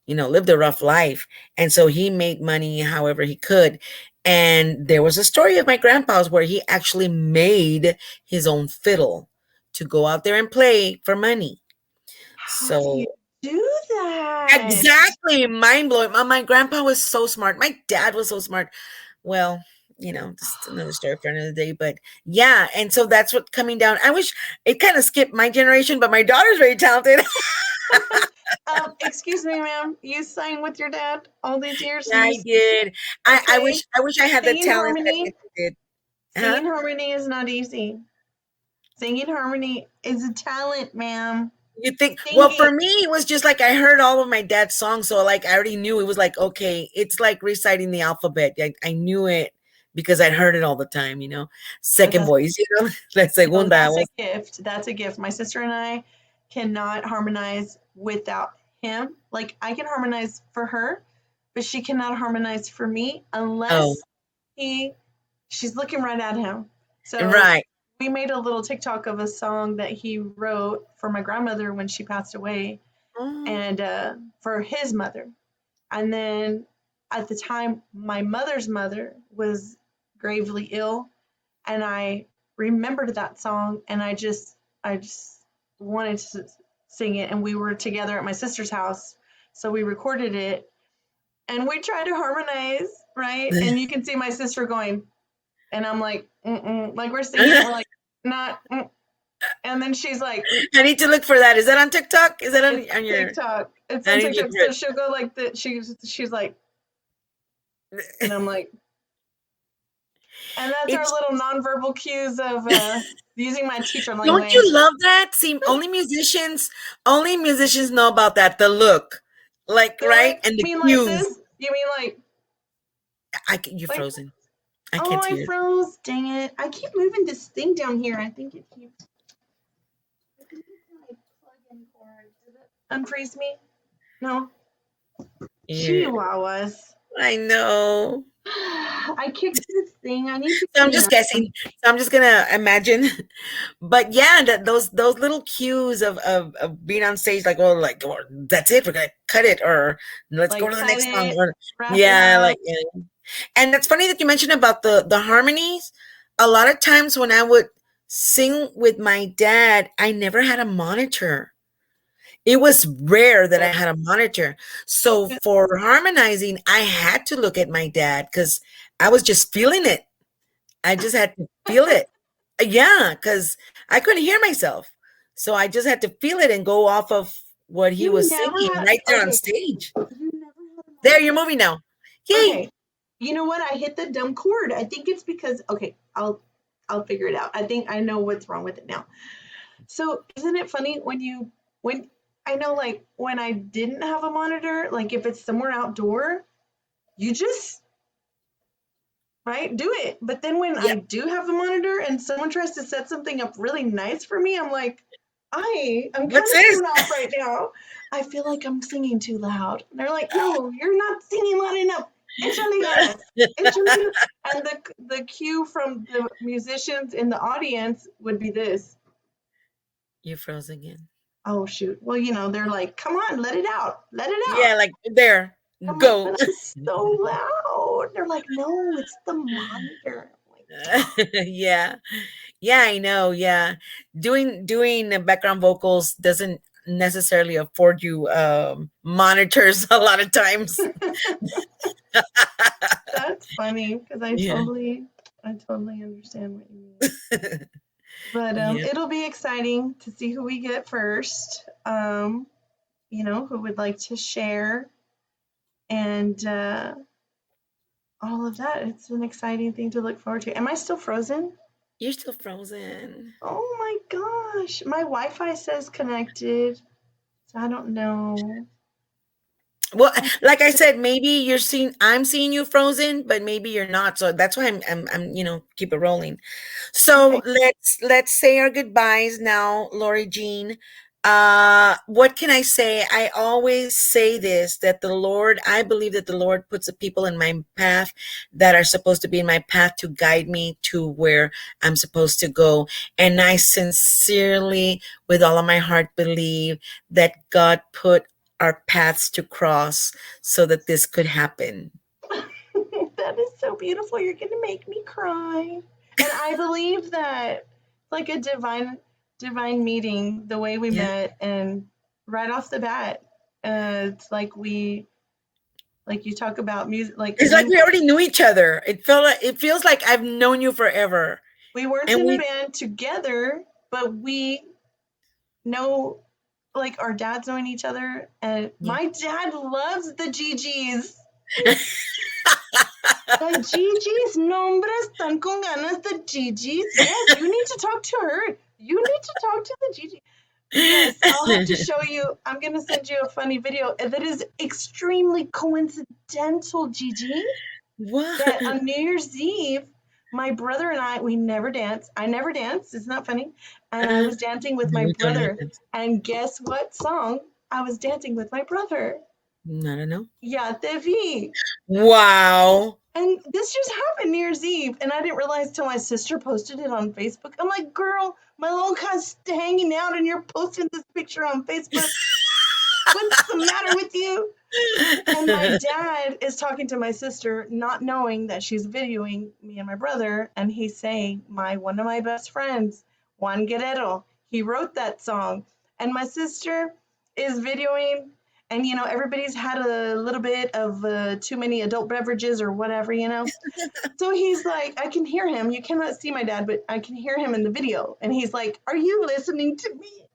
lived a rough life, and so he made money however he could. And there was a story of my grandpa's where he actually made his own fiddle to go out there and play for money. How do you So do that? exactly, mind blowing. My grandpa was so smart. My dad was so smart. Well, just another story for another day. But yeah, and so that's what coming down. I wish it kind of skipped my generation, but my daughter's very talented. Excuse me, ma'am. You sang with your dad all these years, Yeah, and I did. I okay. wish I had the Singing talent that harmony. it did. Huh? Singing harmony is not easy. Singing harmony is a talent, ma'am. You think? Well, Singing. for me, it was just like I heard all of my dad's songs, so like I already knew it was like okay, it's like reciting the alphabet. I knew it because I'd heard it all the time. But Second voice, la segunda that's a voz. gift. That's a gift. My sister and I cannot harmonize without him. Like I can harmonize for her, but she cannot harmonize for me Oh, unless he she's looking right at him. So right. we made a little TikTok of a song that he wrote for my grandmother when she passed away, Oh, and for his mother. And then at the time, my mother's mother was gravely ill, and I remembered that song, and I just wanted to sing it. And we were together at my sister's house, so we recorded it, and we tried to harmonize, right? And you can see my sister going, and I'm like, mm-mm. Like we're singing it, we're like, not. Mm. And then she's like, I need to look for that. Is that on TikTok? Is that it's on your? TikTok. It's I on need to look TikTok. for So she'll go like that. She's like, and it. I'm like, and that's our It's little nonverbal cues of using my teacher don't language. you love that? See, only musicians know about that. The look, like The right, look, and the you mean like cues. this? You mean You're like? frozen. I Oh, can't I hear. froze. Dang it! I keep moving this thing down here. I think it keeps. I think it's my plug-in cord. Did it unfreeze me? No. Yeah, Chihuahuas. I know. I kicked this thing. I need to So I'm clean just up. guessing. So I'm just gonna imagine. But yeah, those little cues of being on stage, like, oh, like, oh, that's it. We're gonna cut it, or let's go Like to the cut next song. it, Or wrap it yeah, up. like yeah. And it's funny that you mentioned about the harmonies. A lot of times when I would sing with my dad, I never had a monitor. It was rare that I had a monitor. So for harmonizing, I had to look at my dad because I was just feeling it. I just had to feel it. Yeah, because I couldn't hear myself. So I just had to feel it and go off of what he You was never singing had, right there on okay, stage. you never had a There, you're monitor? moving now. Yay! Okay. You know what? I hit the dumb chord. I think it's because, okay, I'll figure it out. I think I know what's wrong with it now. So isn't it funny when I know, like, when I didn't have a monitor, like if it's somewhere outdoor, you just right do it. But then when I Yep. do have a monitor and someone tries to set something up really nice for me, I'm like, I'm kind What's of this? thrown off right now. I feel like I'm singing too loud. And they're like, no, you're not singing loud enough. Échale ganas. Échale. And the cue from the musicians in the audience would be this. You froze again. Oh shoot. Well, they're like, come on, let it out. Let it out. Yeah, like there. I'm like, Go. but I'm so loud. They're like, no, it's the monitor. I'm like, Yeah. Yeah, I know. Yeah. Doing the background vocals doesn't necessarily afford you monitors a lot of times. that's funny because I Yeah. totally understand what you mean. But Yeah. it'll be exciting to see who we get first. Who would like to share and all of that. It's an exciting thing to look forward to. Am I still frozen? You're still frozen. Oh my gosh. My Wi-Fi says connected. So I don't know. Well, like I said, maybe I'm seeing you frozen, but maybe you're not. So that's why I'm keep it rolling. So Okay. let's say our goodbyes now, Lori Jean. What can I say? I always say this, that I believe that the Lord puts the people in my path that are supposed to be in my path to guide me to where I'm supposed to go. And I sincerely, with all of my heart, believe that God put our paths to cross so that this could happen. That is so beautiful. You're going to make me cry. And I believe that like a divine meeting, the way we Yeah. met, and right off the bat, it's like you talk about music, like It's like we already knew each other. It feels like I've known you forever. we weren't And in a we band together, but we know, like, our dads knowing each other, and yeah. my dad loves the GGs. The GGs, no, hombre, están con ganas the GGs. Yes, you need to talk to her. You need to talk to the GG. Yes, I'll have to show you. I'm going to send you a funny video that is extremely coincidental, Gigi, What? that on New Year's Eve, my brother and we never dance. I never danced. It's not funny. And I was dancing with my We don't know brother. this. And guess what song I was dancing with my brother? I don't know. Ya te vi. Wow. And this just happened New Year's Eve, and I didn't realize till my sister posted it on Facebook. I'm like, girl, my little guy's hanging out, and you're posting this picture on Facebook. What's the matter with you? And my dad is talking to my sister, not knowing that she's videoing me and my brother, and he's saying, one of my best friends, Juan Guerrero, he wrote that song. And my sister is videoing, and everybody's had a little bit of too many adult beverages or whatever. So he's like, I can hear him. You cannot see my dad, but I can hear him in the video. And he's like, are you listening to me?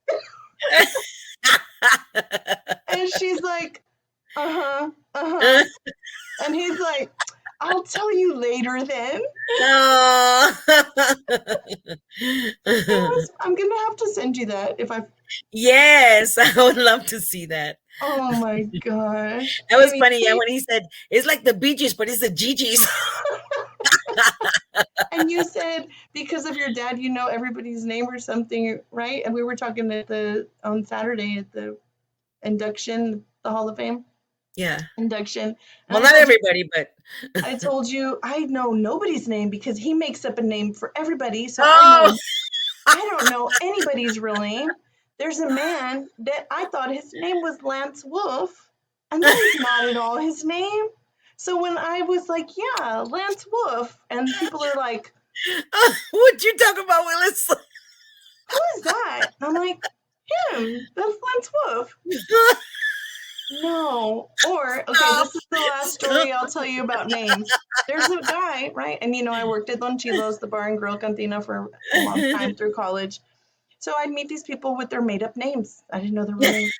And she's like, uh-huh, uh-huh. And he's like, I'll tell you later then. Oh. I'm going to have to send you that if I... Yes, I would love to see that. Oh my gosh. That was funny. Yeah, when he said, it's like the Bee Gees, but it's the GGs. And you said because of your dad, you know everybody's name or something, right? And we were talking on Saturday at the induction, the Hall of Fame. Yeah. Induction. Well, not everybody, but I told you I know nobody's name because he makes up a name for everybody. So oh. I don't know anybody's real name. There's a man that I thought his name was Lance Wolf, and that is not at all his name. So when I was like, yeah, Lance Wolf, and people are like, what you talking about, Willis? who is that? And I'm like, him, that's Lance Wolf. No. Or, okay, this is the last story I'll tell you about names. There's a guy, right? And I worked at Don Chilo's, the bar and grill cantina, for a long time through college. So I'd meet these people with their made up names. I didn't know their real names.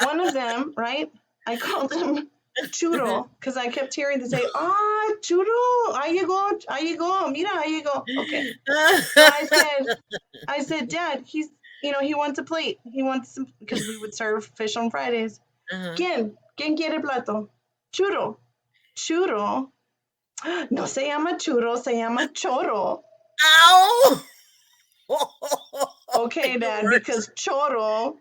One of them, right? I called him Churro because I kept hearing them say, Churro, ahí llegó, mira, ahí llegó. Okay. So I said, Dad, he wants a plate. He wants some, because we would serve fish on Fridays. ¿Quién quiere plato? Churro. Churro. No se llama churro, se llama choro. Ow! Okay, Dad, because choro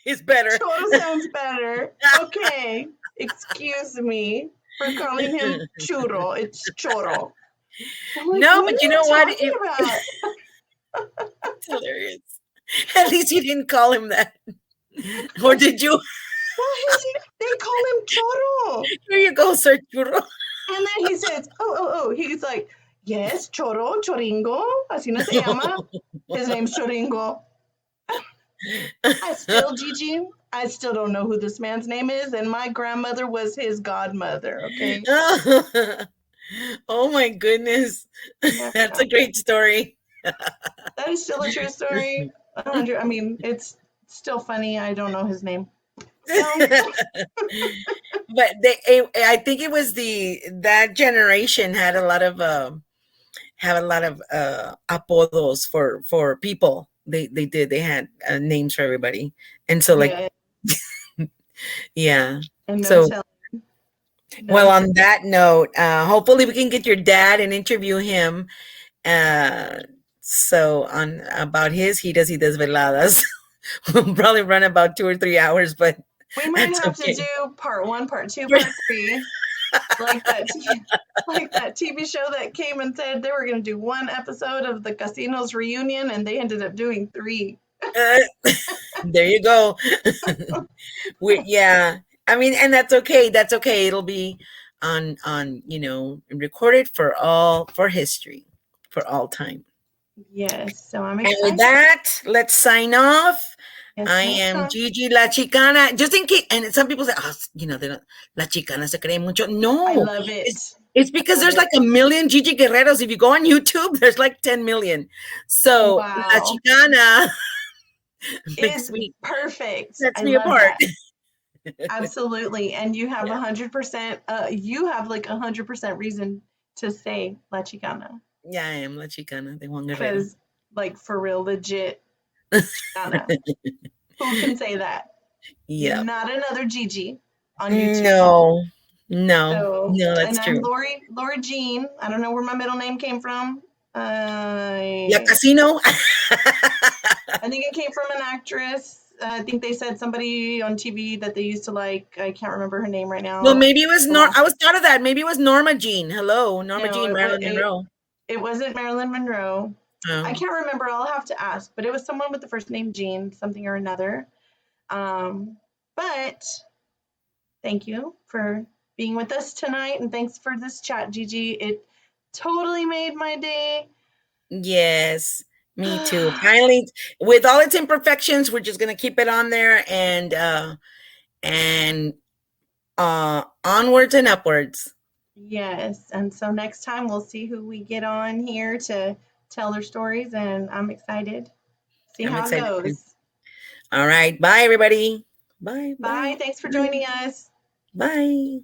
is better. Choro sounds better. Okay, excuse me for calling him churro. It's choro. Like, no, but you know what? It's hilarious. At least you didn't call him that. Or did you? Well, they call him choro. Here you go, Sir Churro. And then he says, oh. He's like, yes, choro, choringo. Así no se llama. His name's Choringo. GiGi, I still don't know who this man's name is, and my grandmother was his godmother, okay? Oh my goodness. That's a great story. That is still a true story. I mean, it's still funny. I don't know his name. But I think it was that generation had a lot of apodos for people. They did. They had names for everybody, and so like, yeah. And well, on that note, hopefully we can get your dad and interview him. So on about his he does veladas. We'll probably run about 2 or 3 hours, but we might have to do part 1, part 2, part 3. like that TV show that came and said they were going to do 1 episode of the Casino's reunion, and they ended up doing 3. There you go. Yeah. I mean, and that's okay. That's okay. It'll be on recorded for history, for all time. Yes. So I'm excited. And with that, let's sign off. Yes, I am GiGi La Chicana. Just in case, and some people say, they don't, La Chicana se cree mucho. No. I love it. It's because there's like 1 million GiGi Guerreros. If you go on YouTube, there's like 10 million. So La Chicana is perfect. Sets me apart. Absolutely. And you have 100%, you have like 100% reason to say La Chicana. Yeah, I am La Chicana de Juan Guerrero. Because, like, for real, legit, Chicana. Who can say that? Yeah. Not another GiGi on YouTube. No, that's true. And Lori Jeanne, I don't know where my middle name came from. La Casino? I think it came from an actress. I think they said somebody on TV that they used to like. I can't remember her name right now. Well, maybe it was I was thought of that. Maybe it was Norma Jean. Hello, Norma Jean, Marilyn Monroe. It wasn't Marilyn Monroe. Oh. I can't remember. I'll have to ask. But it was someone with the first name Jean, something or another. But thank you for being with us tonight. And thanks for this chat, GiGi. It totally made my day. Yes. Me too. Finally, with all its imperfections, we're just gonna keep it on there and onwards and upwards. Yes, and so next time we'll see who we get on here to tell their stories, and I'm excited. See how it goes. Too. All right, bye everybody. Bye. Thanks for joining us. Bye.